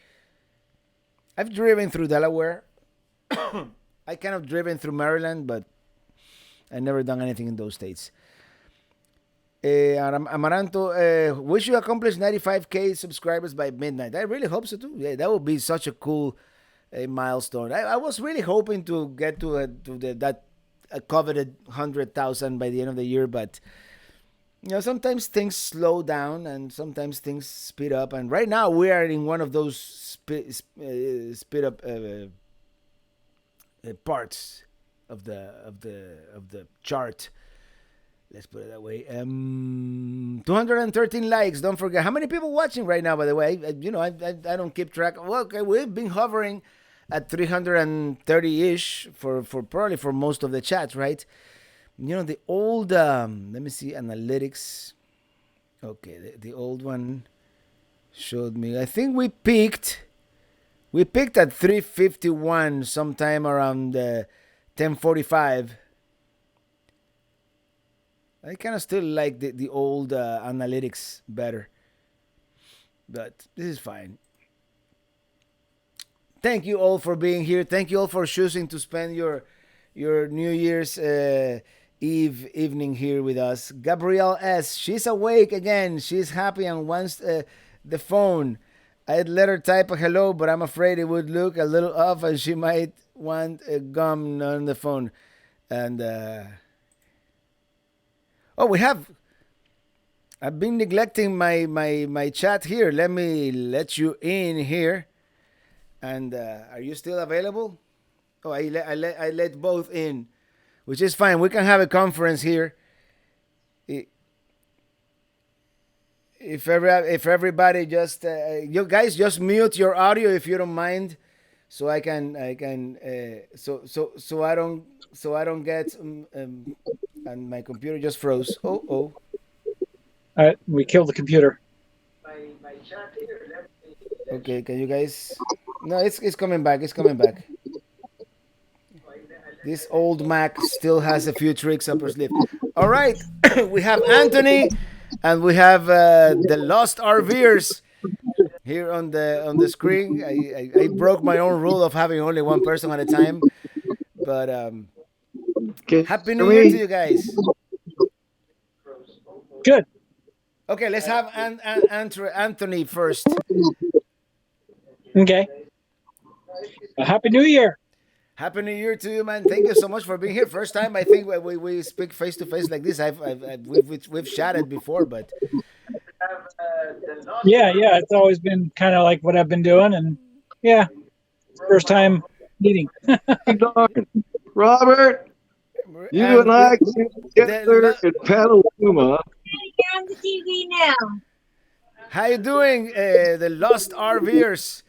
I've driven through Delaware. I kind of driven through Maryland, but I've never done anything in those states. Amaranto, wish you accomplished 95K subscribers by midnight. I really hope so too. Yeah, that would be such a cool milestone. I was really hoping to get to that coveted 100,000 by the end of the year, but you know, sometimes things slow down and sometimes things speed up. And right now we are in one of those speed up parts of the chart. Let's put it that way. 213 likes. Don't forget. How many people watching right now? By the way, I don't keep track. Well, okay, we've been hovering at 330 ish for probably for most of the chats, right? The old. Let me see analytics. Okay, the old one showed me. I think we peaked. We peaked at 351 sometime around 10:45. I kind of still like the old analytics better, but this is fine. Thank you all for being here. Thank you all for choosing to spend your New Year's evening here with us. Gabrielle S. She's awake again. She's happy and wants the phone. I'd let her type a hello, but I'm afraid it would look a little off, and she might want a gum on the phone. And we have. I've been neglecting my chat here. Let me let you in here. And are you still available? Oh, I let both in, which is fine. We can have a conference here. If everybody just you guys just mute your audio if you don't mind, so I can so I don't get and my computer just froze. Oh. We killed the computer. Okay, can you guys? No, it's coming back. It's coming back. This old Mac still has a few tricks up her sleeve. All right, we have Anthony, and we have the Lost RVers here on the screen. I broke my own rule of having only one person at a time, but Happy New Year to you guys. Good. Okay, let's have Anthony first. Okay. Happy New Year. Happy New Year to you, man. Thank you so much for being here. First time I think we speak face to face like this. We've chatted before, but yeah, it's always been kind of like what I've been doing, and yeah, first time meeting. Robert, you and I came together in Petaluma. On the TV now. How you doing, the Lost RVers?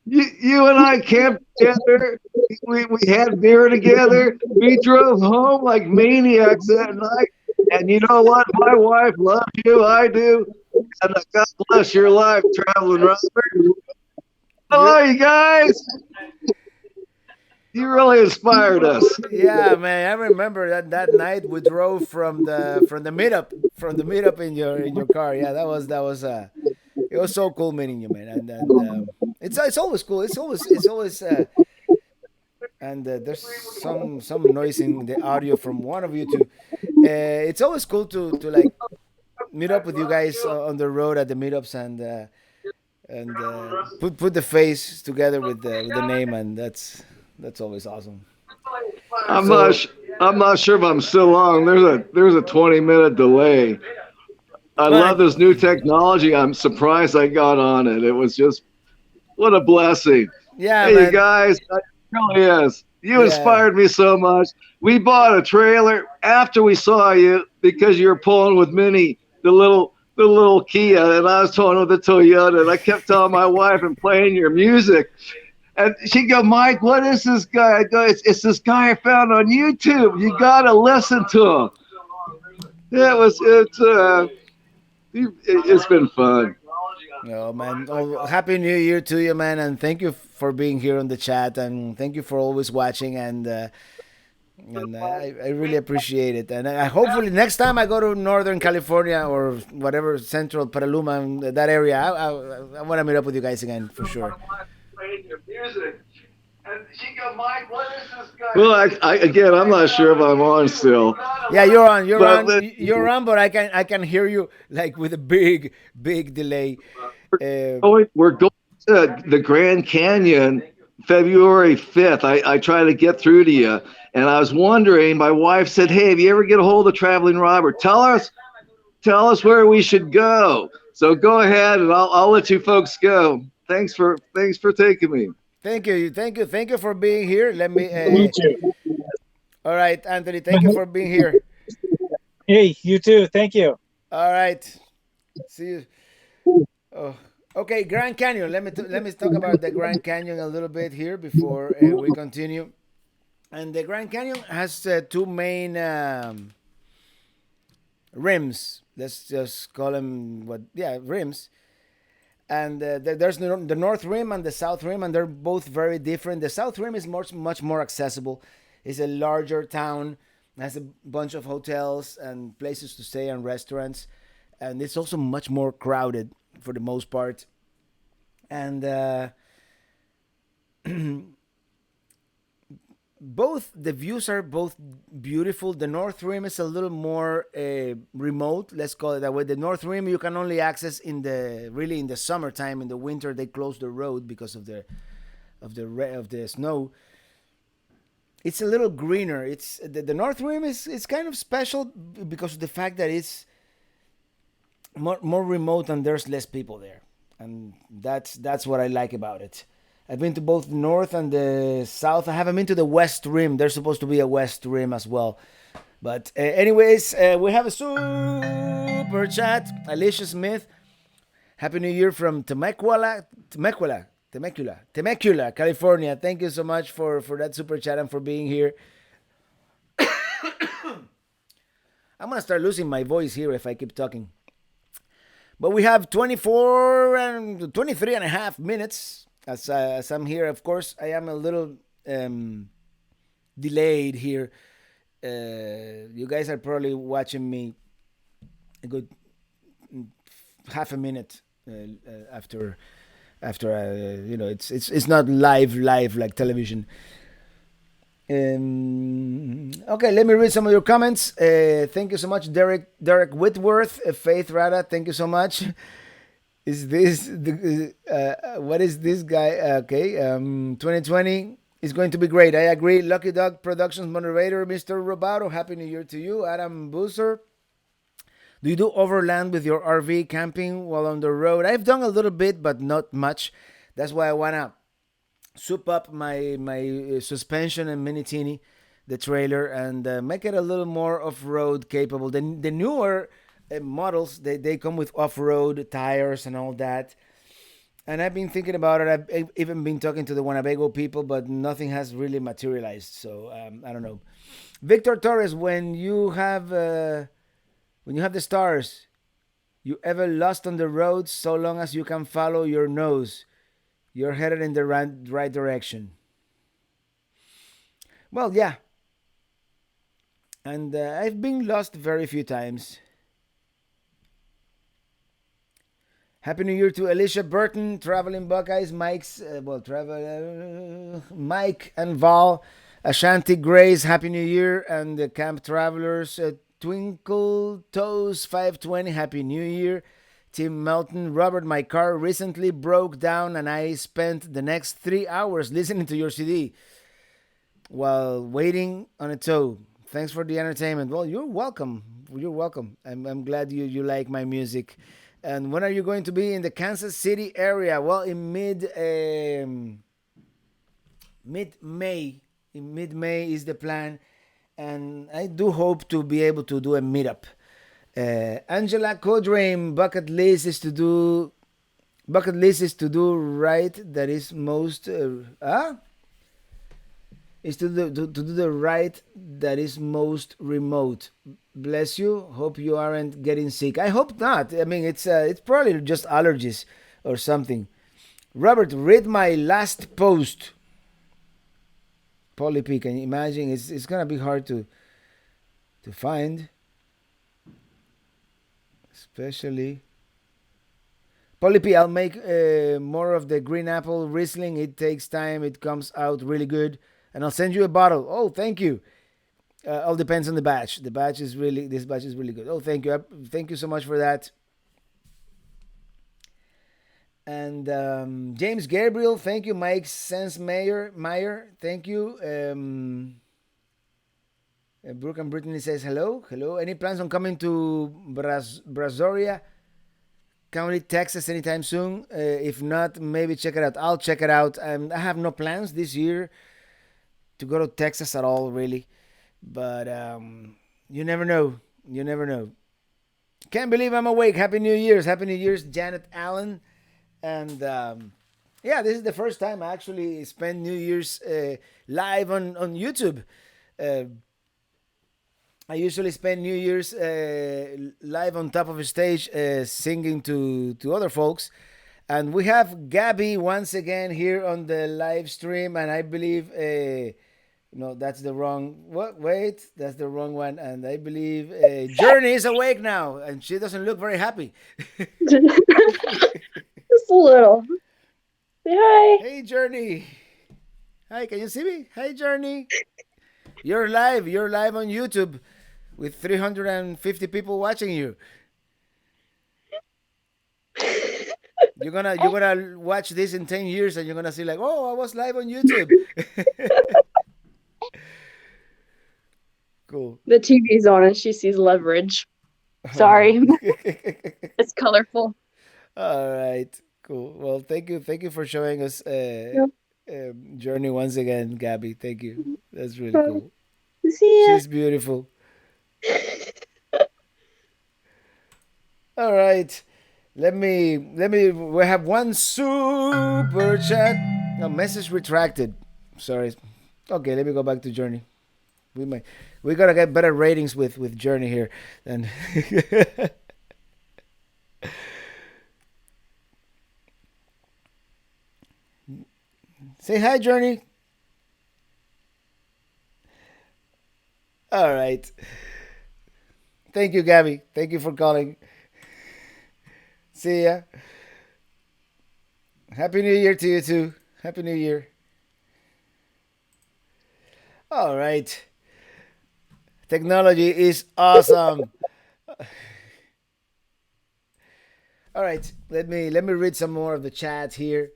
You and I camped together. We had beer together. We drove home like maniacs that night. And you know what? My wife loves you. I do. And God bless your life, traveling Robert. Hello, you guys. You really inspired us. Yeah, man. I remember that night we drove from the meetup in your car. Yeah, that was it was so cool meeting you, man. And it's always cool. It's always and there's some noise in the audio from one of you two. It's always cool to like meet up with you guys on the road at the meetups and put the face together with the name, and that's always awesome. I'm not sure if I'm still on. There's a 20-minute delay. I love this new technology. I'm surprised I got on it. It was just what a blessing. Yeah, hey, man. You guys, it really is. You inspired me so much. We bought a trailer after we saw you because you were pulling with Minnie, the little Kia, and I was towing with the Toyota. And I kept telling my wife and playing your music. And she'd go, Mike, what is this guy? I go, it's this guy I found on YouTube. You got to listen to him. It's been fun. Oh, man. Oh, Happy New Year to you, man. And thank you for being here on the chat. And thank you for always watching. And I really appreciate it. And I hopefully next time I go to Northern California or whatever, Central Petaluma, that area, I want to meet up with you guys again for sure. Well, I'm not sure if I'm on still. Yeah, you're on. You're on, but I can hear you like with a big delay. We're going to the Grand Canyon February 5th. I try to get through to you, and I was wondering. My wife said, "Hey, if you ever get a hold of Traveling Robert, tell us where we should go." So go ahead, and I'll let you folks go. Thanks for taking me. Thank you for being here. Let me. Me too. All right, Anthony. Thank you for being here. Hey, you too. Thank you. All right. See you. Oh, okay. Grand Canyon. Let me talk about the Grand Canyon a little bit here before we continue. And the Grand Canyon has two main rims. Let's just call them what? Yeah, rims. And there's the North Rim and the South Rim, and they're both very different. The South Rim is much more accessible. It's a larger town, has a bunch of hotels and places to stay and restaurants, and it's also much more crowded for the most part. And both the views are both beautiful. The North Rim is a little more remote. Let's call it that way. The North Rim you can only access in the summertime. In the winter they close the road because of the snow. It's a little greener. It's the North Rim is kind of special because of the fact that it's more remote and there's less people there, and that's what I like about it. I've been to both the north and the south. I haven't been to the west rim. There's supposed to be a west rim as well. But anyways, we have a super chat. Alicia Smith, Happy New Year from Temecula, California. Thank you so much for that super chat and for being here. I'm going to start losing my voice here if I keep talking. But we have 24 and 23 and a half minutes as I'm here. Of course, I am a little delayed here. You guys are probably watching me a good half a minute after it's not live like television. Okay, let me read some of your comments. Thank you so much, Derek Whitworth, Faith Rada. Thank you so much. Is this what is this guy? Okay, 2020 is going to be great. I agree. Lucky Dog Productions moderator, Mr. Robato. Happy New Year to you, Adam Boozer. Do you do overland with your RV camping while on the road? I've done a little bit, but not much. That's why I wanna soup up my suspension and mini teeny, the trailer, and make it a little more off-road capable. The newer models, they come with off-road tires and all that. And I've been thinking about it. I've even been talking to the Winnebago people, but nothing has really materialized. So I don't know. Victor Torres, when you have the stars, you ever lost on the road? So long as you can follow your nose, you're headed in the right direction. Well, yeah. And I've been lost very few times. Happy New Year to Alicia Burton, Traveling Buckeyes, Mike and Val, Ashanti Grace, Happy New Year, and the Camp Travelers, Twinkle Toes 520, Happy New Year. Tim Melton, Robert, my car recently broke down and I spent the next 3 hours listening to your CD while waiting on a tow. Thanks for the entertainment. Well, you're welcome. You're welcome. I'm glad you like my music. And when are you going to be in the Kansas City area? Well, in mid-May. In mid-May is the plan. And I do hope to be able to do a meetup. Angela Codream, bucket list is to do right. That is most is to do the right that is most remote. Bless you. Hope you aren't getting sick. I hope not. I mean, it's probably just allergies or something. Robert, read my last post. Polly P, can you imagine? It's gonna be hard to find. Especially Polly P, I'll make more of the green apple Riesling. It takes time. It comes out really good. And I'll send you a bottle. Oh, thank you. All depends on the batch. This batch is really good. Oh, thank you. Thank you so much for that. And James Gabriel, thank you. Mike Meyer, thank you. Brooke and Brittany says hello. Any plans on coming to Brazoria County, Texas anytime soon? If not, maybe check it out. I'll check it out. I have no plans this year to go to Texas at all, really. But you never know. You never know. Can't believe I'm awake. Happy New Year's. Happy New Year's, Janet Allen. And yeah, this is the first time I actually spent New Year's live on YouTube. Uh, I usually spend New Year's live on top of a stage singing to other folks. And we have Gabby once again here on the live stream. And I believe, no, that's the wrong, what? Wait, that's the wrong one. And I believe Journey is awake now. And she doesn't look very happy. Just a little. Say hi. Hey, Journey. Hi, can you see me? Hi, Journey. You're live. You're live on YouTube with 350 people watching you. You're gonna watch this in 10 years and you're gonna see like, oh, I was live on YouTube. Cool. The TV's on and she sees leverage. Sorry. It's colorful. All right. Cool. Well, thank you for showing us Journey once again, Gabby. Thank you. That's really cool. See ya. She's beautiful. All right. We have one super chat. No, message retracted. Sorry. Okay, let me go back to Journey. We gotta get better ratings with Journey here. And say hi, Journey. All right. Thank you, Gabby. Thank you for calling. See ya. Happy New Year to you too. Happy New Year. All right. Technology is awesome. All right. Let me read some more of the chat here.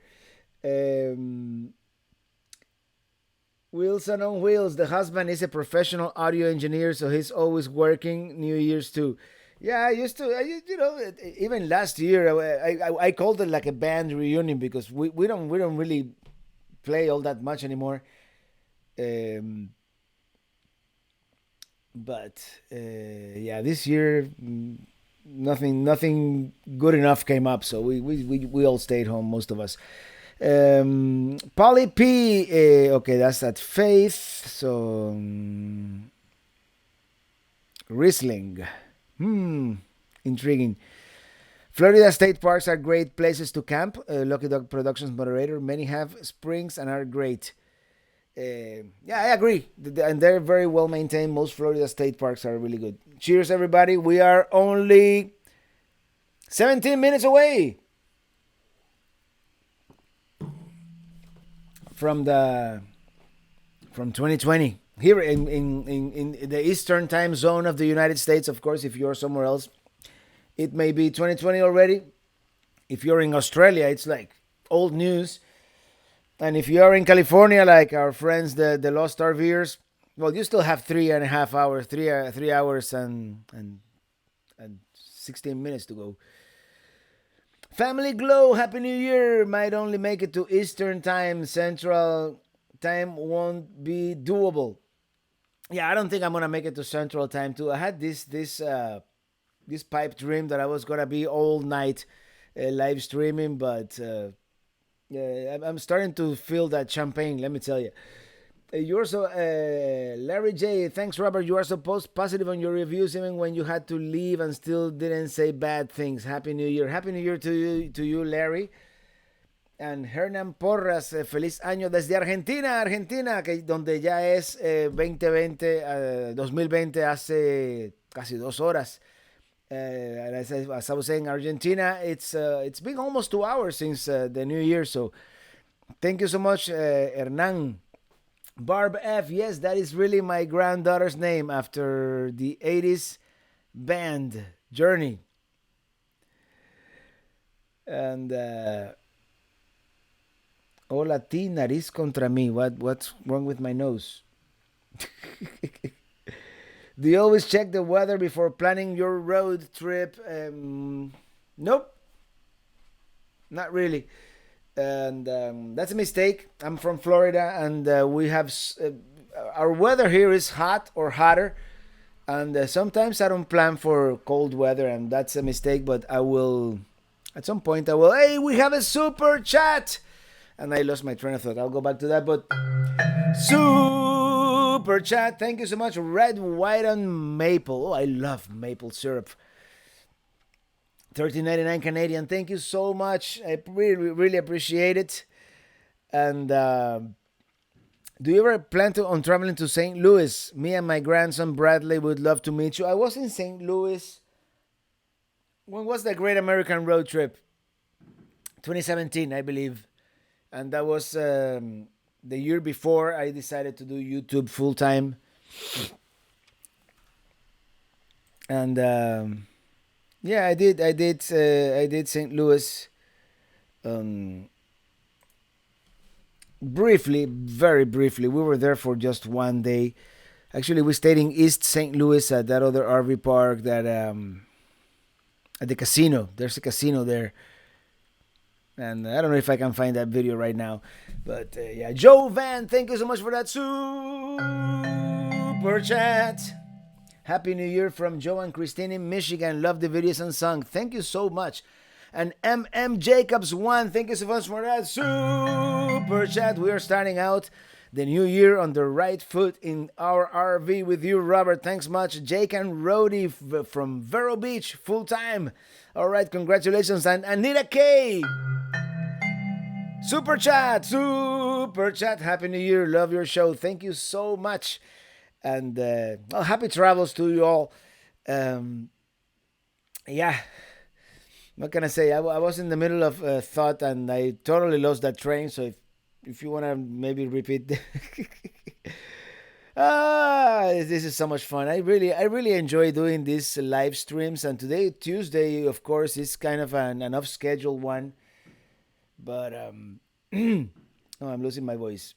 Wilson on Wheels. The husband is a professional audio engineer, so he's always working. New Year's too. Yeah, I used to. Even last year, I called it like a band reunion because we don't really play all that much anymore. But yeah, this year nothing good enough came up, so we all stayed home, most of us. Polly P. Okay, that's at Faith. So Riesling. Intriguing. Florida state parks are great places to camp. Lucky Dog Productions moderator. Many have springs and are great. Yeah, I agree. And they're very well maintained. Most Florida state parks are really good. Cheers, everybody. We are only 17 minutes away from 2020. Here in the eastern time zone of the United States. Of course, if you're somewhere else, it may be 2020 already. If you're in Australia, it's like old news. And if you are in California, like our friends, the Lost RVers, well, you still have 3.5 hours, 3 hours and 16 minutes to go. Family Glow, Happy New Year. Might only make it to Eastern time. Central time won't be doable. Yeah, I don't think I'm gonna make it to Central time too. I had this pipe dream that I was gonna be all night live streaming, but yeah, I'm starting to feel that champagne. Let me tell you. You're so Larry J. Thanks, Robert. You are so positive on your reviews, even when you had to leave and still didn't say bad things. Happy New Year. Happy New Year to you, Larry. And Hernán Porras, feliz año desde Argentina, donde ya es 2020 hace casi 2 horas. As I was saying, Argentina, it's been almost 2 hours since the New Year. So thank you so much, Hernán. Barb F, yes, that is really my granddaughter's name after the 80s band Journey. And hola ti, nariz contra mí. What's wrong with my nose? Do you always check the weather before planning your road trip? Nope, not really. And that's a mistake. I'm from Florida, and we have our weather here is hot or hotter And sometimes I don't plan for cold weather, and that's a mistake. But I will, at some point, I will. Hey, we have a super chat, and I lost my train of thought. I'll go back to that. But super chat, thank you so much. Red, white, and maple. Oh, I love maple syrup. 13.99 Canadian. Thank you so much. I really appreciate it. And do you ever plan on traveling to St. Louis? Me and my grandson Bradley would love to meet you. I was in St. Louis. When was the Great American Road Trip? 2017, I believe. And that was the year before I decided to do YouTube full time. And yeah, I did St. Louis. Briefly, very briefly. We were there for just one day. Actually, we stayed in East St. Louis at that other RV park that at the casino. There's a casino there. And I don't know if I can find that video right now. But yeah, Joe Van, thank you so much for that super chat. Happy New Year from Joe and Christine in Michigan. Love the videos and song. Thank you so much. And MM Jacobs 1, thank you so much for that super chat. We are starting out the new year on the right foot in our RV with you, Robert. Thanks much. Jake and Rody from Vero Beach, full time. All right, congratulations. And Anita K. Super chat. Happy New Year. Love your show. Thank you so much. And happy travels to you all. Yeah. What can I say? I was in the middle of thought and I totally lost that train. So if you want to maybe repeat. This is so much fun. I really enjoy doing these live streams. And today, Tuesday, of course, is kind of an off-schedule one. But oh, I'm losing my voice.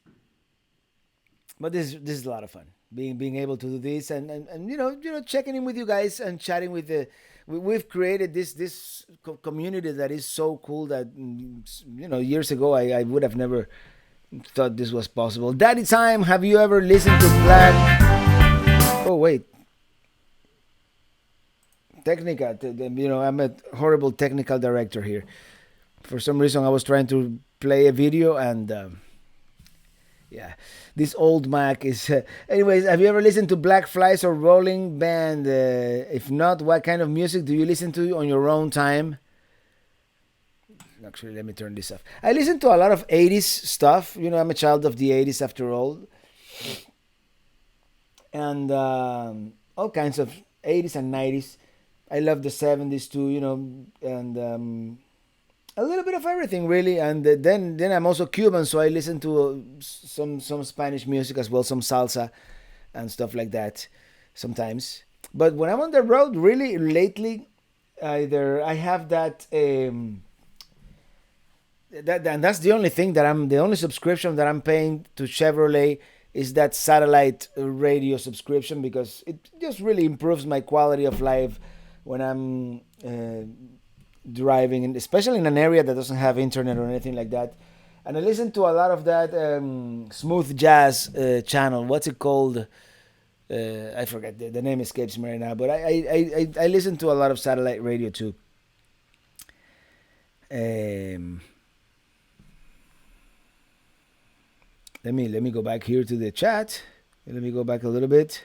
But this is a lot of fun. Being able to do this and you know checking in with you guys and chatting with the. We've created this community that is so cool that years ago I would have never thought this was possible. Daddy time. Have you ever listened to Black? Oh wait, Technica. I'm a horrible technical director here. For some reason, I was trying to play a video and yeah, this old Mac is. Anyways, have you ever listened to Black Flies or Rolling Band? If not, what kind of music do you listen to on your own time? Actually, let me turn this off. I listen to a lot of 80s stuff. I'm a child of the 80s after all. And all kinds of 80s and 90s. I love the 70s too, and a little bit of everything really. And then I'm also Cuban, so I listen to some Spanish music as well, some salsa and stuff like that sometimes. But when I'm on the road, really lately, either I have that and that's the only thing the only subscription that I'm paying to Chevrolet is that satellite radio subscription, because it just really improves my quality of life when I'm driving, and especially in an area that doesn't have internet or anything like that. And I listen to a lot of that smooth jazz channel. What's it called? I forget, the name escapes me right now. But I listen to a lot of satellite radio too. Let me go back here to the chat. Let me go back a little bit.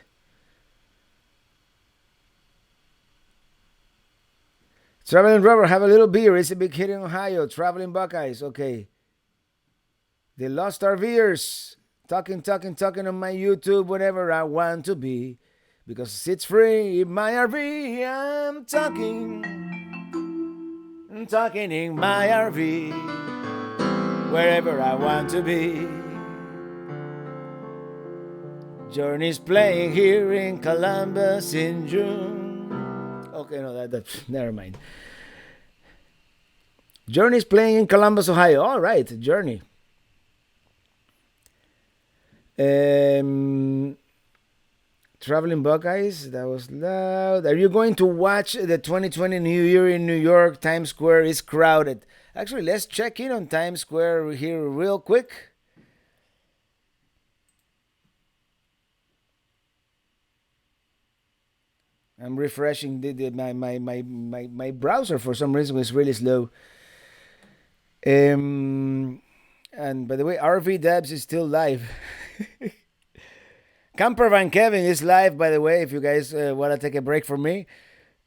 Traveling Rubber, have a little beer. It's a big hit in Ohio. Traveling Buckeyes, okay. The Lost RVers, talking on my YouTube whenever I want to be, because it's free in my RV. I'm talking in my RV wherever I want to be. Journey's playing here in Columbus in June. Okay, no, that's never mind. Journey's playing in Columbus, Ohio. All right, Journey. Traveling Buckeyes, that was loud. Are you going to watch the 2020 New Year in New York? Times Square is crowded. Actually, let's check in on Times Square here real quick. I'm refreshing my browser for some reason was really slow. And by the way, RV Debs is still live. Camper Van Kevin is live, by the way, if you guys want to take a break from me.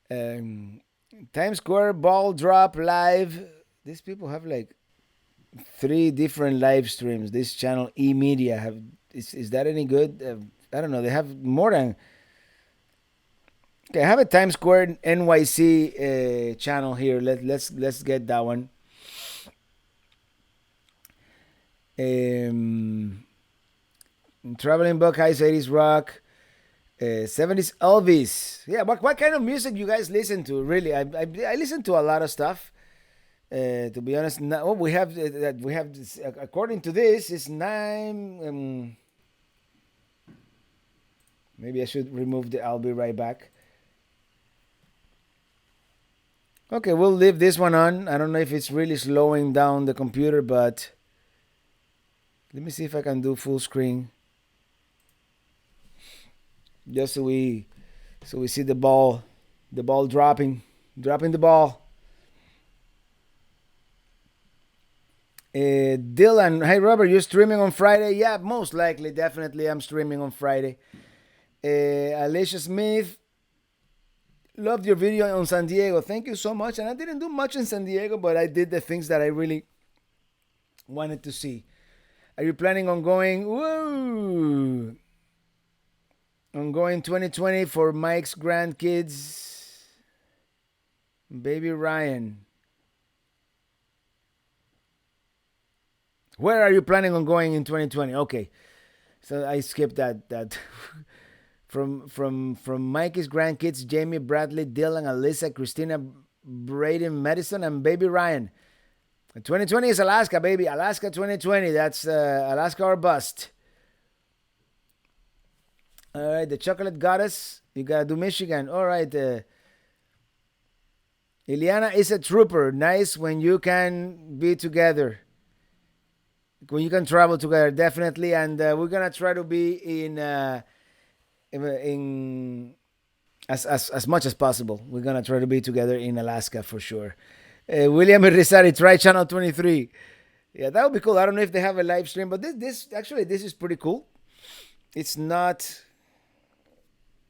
Times Square ball drop live. These people have like 3 different live streams. This channel E Media have is that any good? I don't know. They have more than. Okay, I have a Times Square NYC channel here. Let's get that one. Traveling Buckeyes, 80s rock, 70s Elvis. Yeah, what kind of music you guys listen to? Really, I listen to a lot of stuff. To be honest, we have this, according to this, it's 9. Maybe I should remove the. I'll be right back. Okay, we'll leave this one on. I don't know if it's really slowing down the computer, but let me see if I can do full screen. Just so we see the ball dropping the ball. Dylan, hey Robert, you're streaming on Friday? Yeah, most likely, definitely, I'm streaming on Friday. Alicia Smith, loved your video on San Diego. Thank you so much. And I didn't do much in San Diego, but I did the things that I really wanted to see. Are you planning on going? Woo! On going 2020 for Mike's grandkids, baby Ryan. Where are you planning on going in 2020? Okay, so I skipped that. From Mikey's grandkids, Jamie, Bradley, Dylan, Alyssa, Christina, Braden, Madison, and baby Ryan. 2020 is Alaska, baby. Alaska 2020. That's Alaska or bust. All right, the chocolate goddess. You gotta do Michigan. All right. Ileana is a trooper. Nice when you can be together. When you can travel together, definitely. And we're gonna try to be in as much as possible. We're gonna try to be together in Alaska for sure. William Rizari, try channel 23. Yeah, that would be cool. I don't know if they have a live stream, but this is pretty cool. It's not.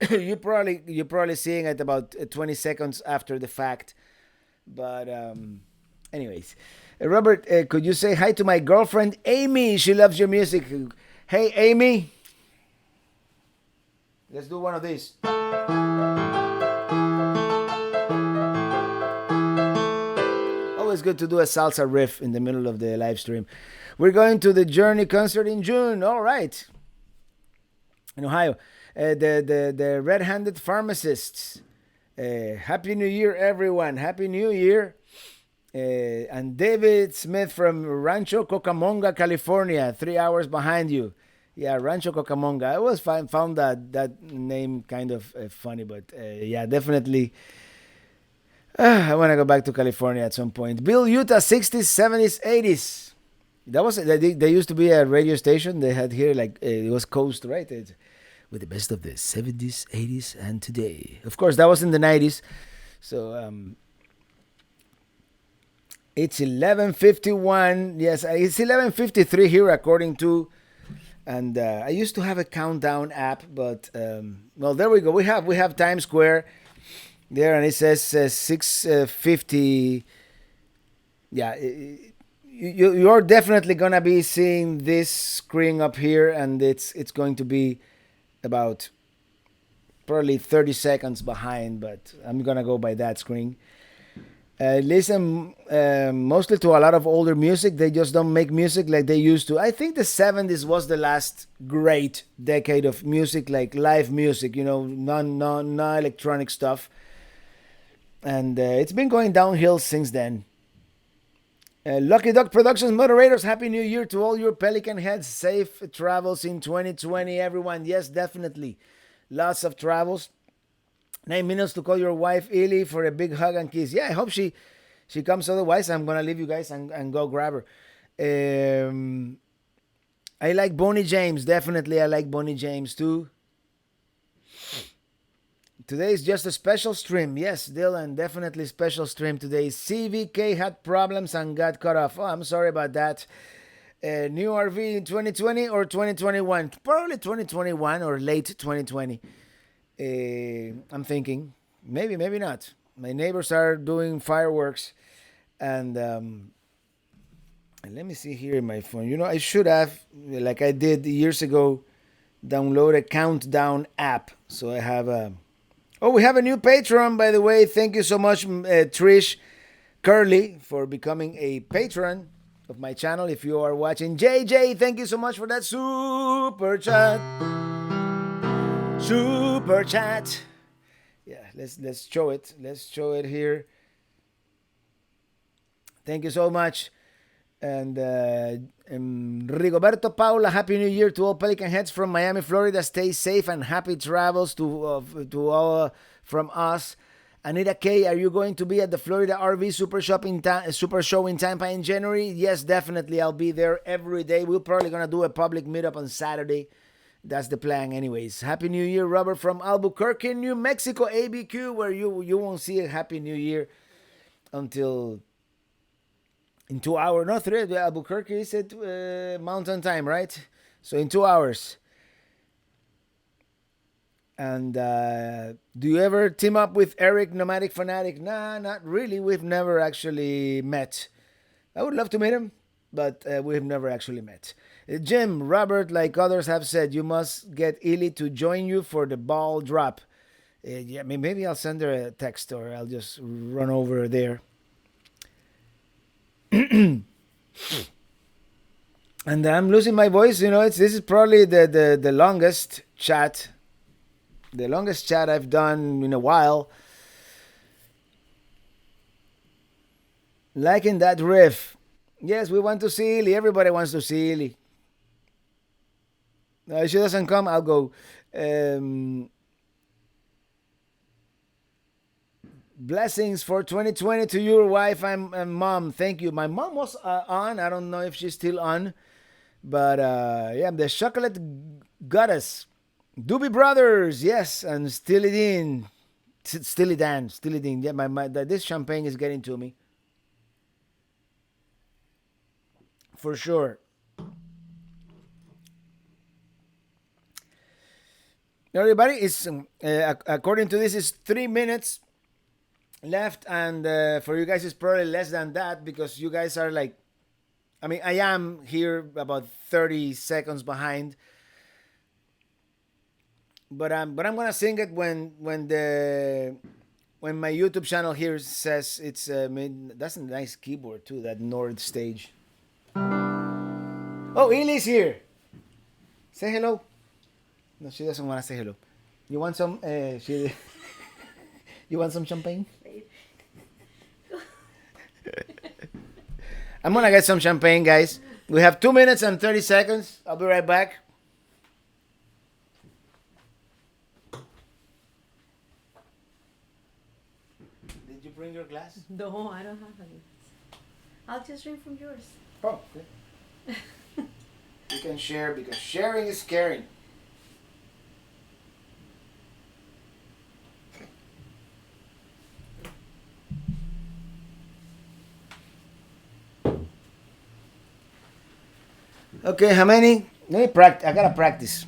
you're probably seeing it about 20 seconds after the fact, but anyways, Robert, could you say hi to my girlfriend Amy? She loves your music. Hey Amy, let's do one of these. Always good to do a salsa riff in the middle of the live stream. We're going to the Journey concert in June. All right, in Ohio. The red-handed pharmacists. Happy New Year, everyone. Happy New Year. And David Smith from Rancho Cucamonga, California, 3 hours behind you. Yeah, Rancho Cucamonga. I always found that name kind of funny, but yeah, definitely. I want to go back to California at some point. Bill, Utah, 60s, 70s, 80s. That was they used to be a radio station they had here, like it was Coast, right? With the best of the 70s, 80s, and today. Of course, that was in the 90s. So it's 11:51. Yes, it's 11:53 here, according to. And I used to have a countdown app, but well, there we go. We have Times Square there, and it says 6:50. Yeah, you're definitely gonna be seeing this screen up here, and it's going to be about probably 30 seconds behind, but I'm gonna go by that screen. Listen mostly to a lot of older music. They just don't make music like they used to. I think the 70s was the last great decade of music, like live music, non-electronic stuff. And it's been going downhill since then. Lucky Duck Productions moderators, Happy New Year to all your Pelican heads. Safe travels in 2020, everyone. Yes, definitely. Lots of travels. 9 minutes to call your wife, Illy, for a big hug and kiss. Yeah, I hope she comes. Otherwise, I'm going to leave you guys and go grab her. I like Bonnie James. Definitely, I like Bonnie James too. Today is just a special stream. Yes, Dylan, definitely special stream today. CVK had problems and got cut off. Oh, I'm sorry about that. New RV in 2020 or 2021? Probably 2021 or late 2020. I'm thinking. Maybe, maybe not. My neighbors are doing fireworks. And let me see here in my phone. You know, I should have, like I did years ago, download a countdown app. So I have a... Oh, we have a new patron, by the way. Thank you so much, Trish Curley, for becoming a patron of my channel. If you are watching, JJ, thank you so much for that super chat. Super chat. Yeah, let's show it. Let's show it here. Thank you so much. And Rigoberto Paula, Happy New Year to all Pelican Heads from Miami, Florida. Stay safe and happy travels to all from us. Anita K, are you going to be at the Florida RV Super Show in Tampa in January? Yes, definitely. I'll be there every day. We're probably going to do a public meetup on Saturday. That's the plan anyways. Happy New Year, Robert from Albuquerque, New Mexico, ABQ, where you won't see a Happy New Year until... in 2 hours, no, 3. Albuquerque is at mountain time, right? So in 2 hours. And do you ever team up with Eric, Nomadic Fanatic? Nah, not really. We've never actually met. I would love to meet him, but we've never actually met. Jim, Robert, like others have said, you must get Ely to join you for the ball drop. Yeah, maybe I'll send her a text or I'll just run over there. And I'm losing my voice. You know, this is probably the longest chat. The longest chat I've done in a while. Liking that riff. Yes, we want to see Ely. Everybody wants to see Ely. If she doesn't come, I'll go. Blessings for 2020 to your wife and mom. Thank you. My mom was on. I don't know if she's still on. But yeah, the Chocolate Goddess. Doobie Brothers. Yes. And Steely Dan. Yeah, this champagne is getting to me. For sure. Everybody, is according to this, is 3 minutes left, and for you guys it's probably less than that because you guys are like, I mean, I am here about 30 seconds behind, but I'm gonna sing it when my YouTube channel here says it's that's a nice keyboard too, that Nord stage. Oh, Ely's here. Say hello. No, she doesn't want to say hello. You want some? You want some champagne? I'm gonna get some champagne, guys. We have 2 minutes and 30 seconds. I'll be right back. Did you bring your glass? No, I don't have any. I'll just drink from yours. Oh, okay. You can share because sharing is caring. Okay, how many? Let me practice. I gotta practice.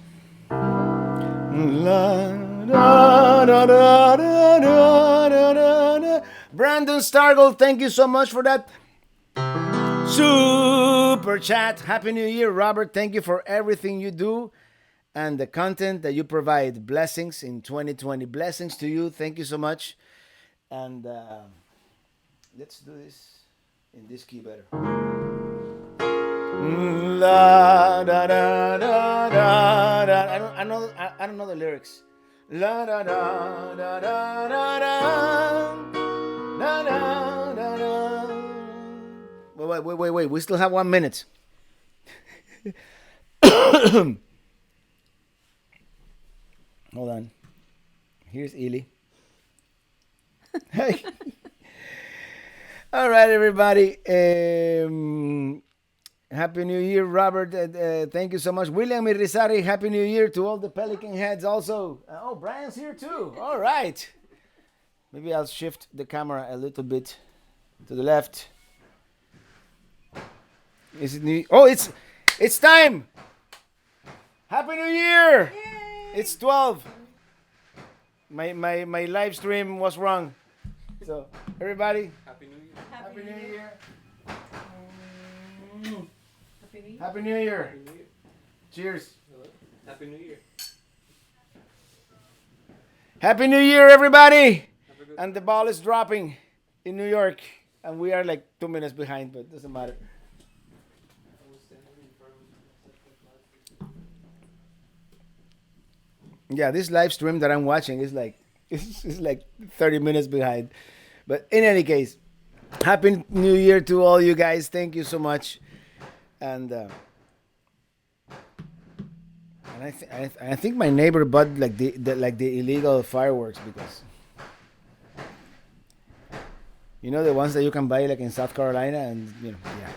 Brandon Stargle, thank you so much for that super chat. Happy New Year, Robert. Thank you for everything you do and the content that you provide. Blessings in 2020. Blessings to you. Thank you so much. And let's do this in this key better. La da da da da da. I don't know the lyrics. La da da da da da da da da da da. Wait. We still have 1 minute. Hold on. Here's Ely. Hey. All right, everybody. Happy New Year, Robert. Thank you so much. William Irizarry, Happy New Year to all the Pelican heads also. Oh, Brian's here too. All right. Maybe I'll shift the camera a little bit to the left. Is it new? Oh, it's time. Happy New Year. Yay. It's 12. My live stream was wrong. So, everybody, Happy New Year. Happy New Year. Happy New Year. Happy New Year. Cheers. Hello. Happy New Year. Happy New Year, everybody. And the ball is dropping in New York. And we are like 2 minutes behind, but it doesn't matter. Yeah, this live stream that I'm watching is like it's like 30 minutes behind. But in any case, Happy New Year to all you guys. Thank you so much. And I think my neighbor bought like the illegal fireworks because you know the ones that you can buy like in South Carolina and you know yeah.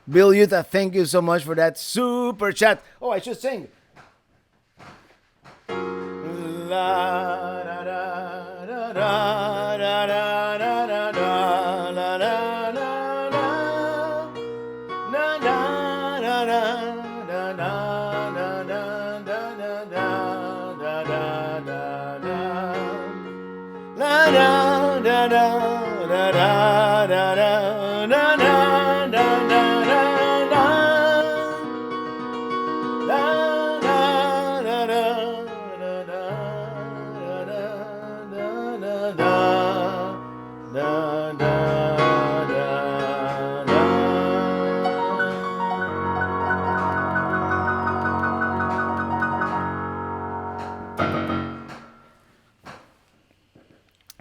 Bill Utah, thank you so much for that super chat. Oh, I should sing. La, da, da, da, da, da, da, da, da, da, la, la, la, la. Na, na, na, na, na, na, na, na, da, da, da, da, da, da. La, da, da, da, da, da, da, da, na, na, da, da.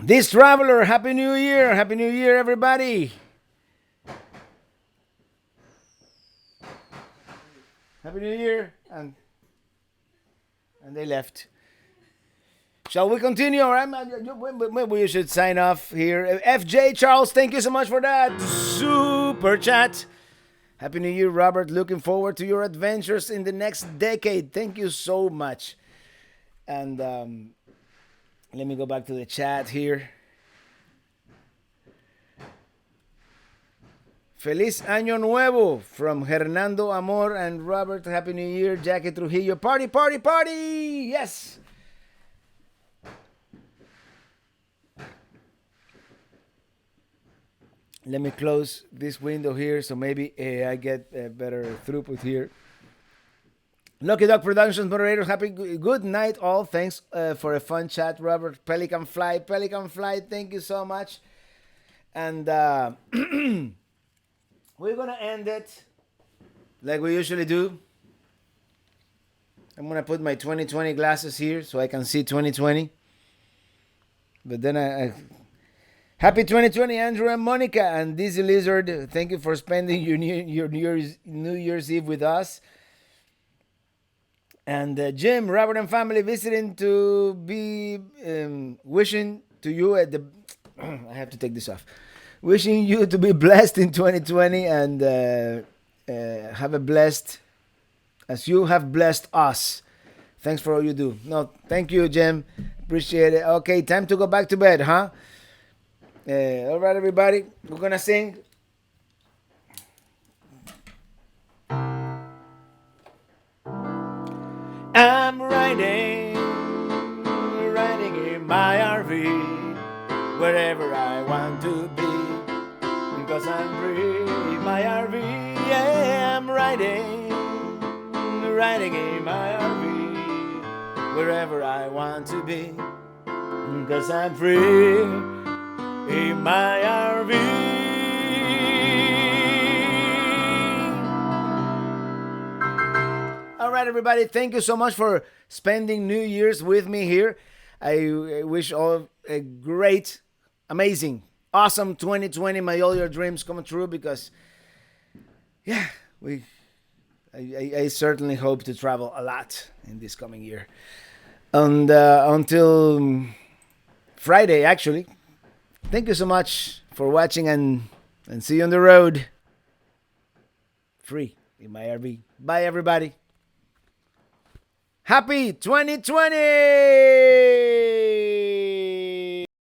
This traveler, Happy New Year! Happy New Year, everybody! Happy New Year! And they left. Shall we continue? All right, we should sign off here. FJ Charles, thank you so much for that super chat. Happy New Year, Robert. Looking forward to your adventures in the next decade. Thank you so much. And let me go back to the chat here. Feliz Año Nuevo from Hernando Amor and Robert. Happy New Year, Jackie Trujillo. Party, party, party! Yes! Let me close this window here so maybe I get a better throughput here. Lucky Dog Productions moderators, happy good night all. Thanks for a fun chat, Robert. Pelican Fly, thank you so much. And we're gonna end it like we usually do. I'm gonna put my 2020 glasses here so I can see 2020. But then I happy 2020, Andrew and Monica and Dizzy Lizard. Thank you for spending your New Year's Eve with us. And Jim, Robert, and family visiting to be wishing to you at the. I have to take this off. Wishing you to be blessed in 2020 and have a blessed, as you have blessed us. Thanks for all you do. No, thank you, Jim. Appreciate it. Okay, time to go back to bed, huh? All right, everybody. We're gonna sing. I'm riding in my RV wherever I want to be because I'm free. My RV, yeah, I'm riding in my RV wherever I want to be because I'm free in my RV. All right, everybody. Thank you so much for spending New Year's with me here. I wish all a great, amazing, awesome 2020. May all your dreams come true because, yeah, I certainly hope to travel a lot in this coming year. And until Friday, actually. Thank you so much for watching and see you on the road. Free in my RV. Bye, everybody. Happy 2020!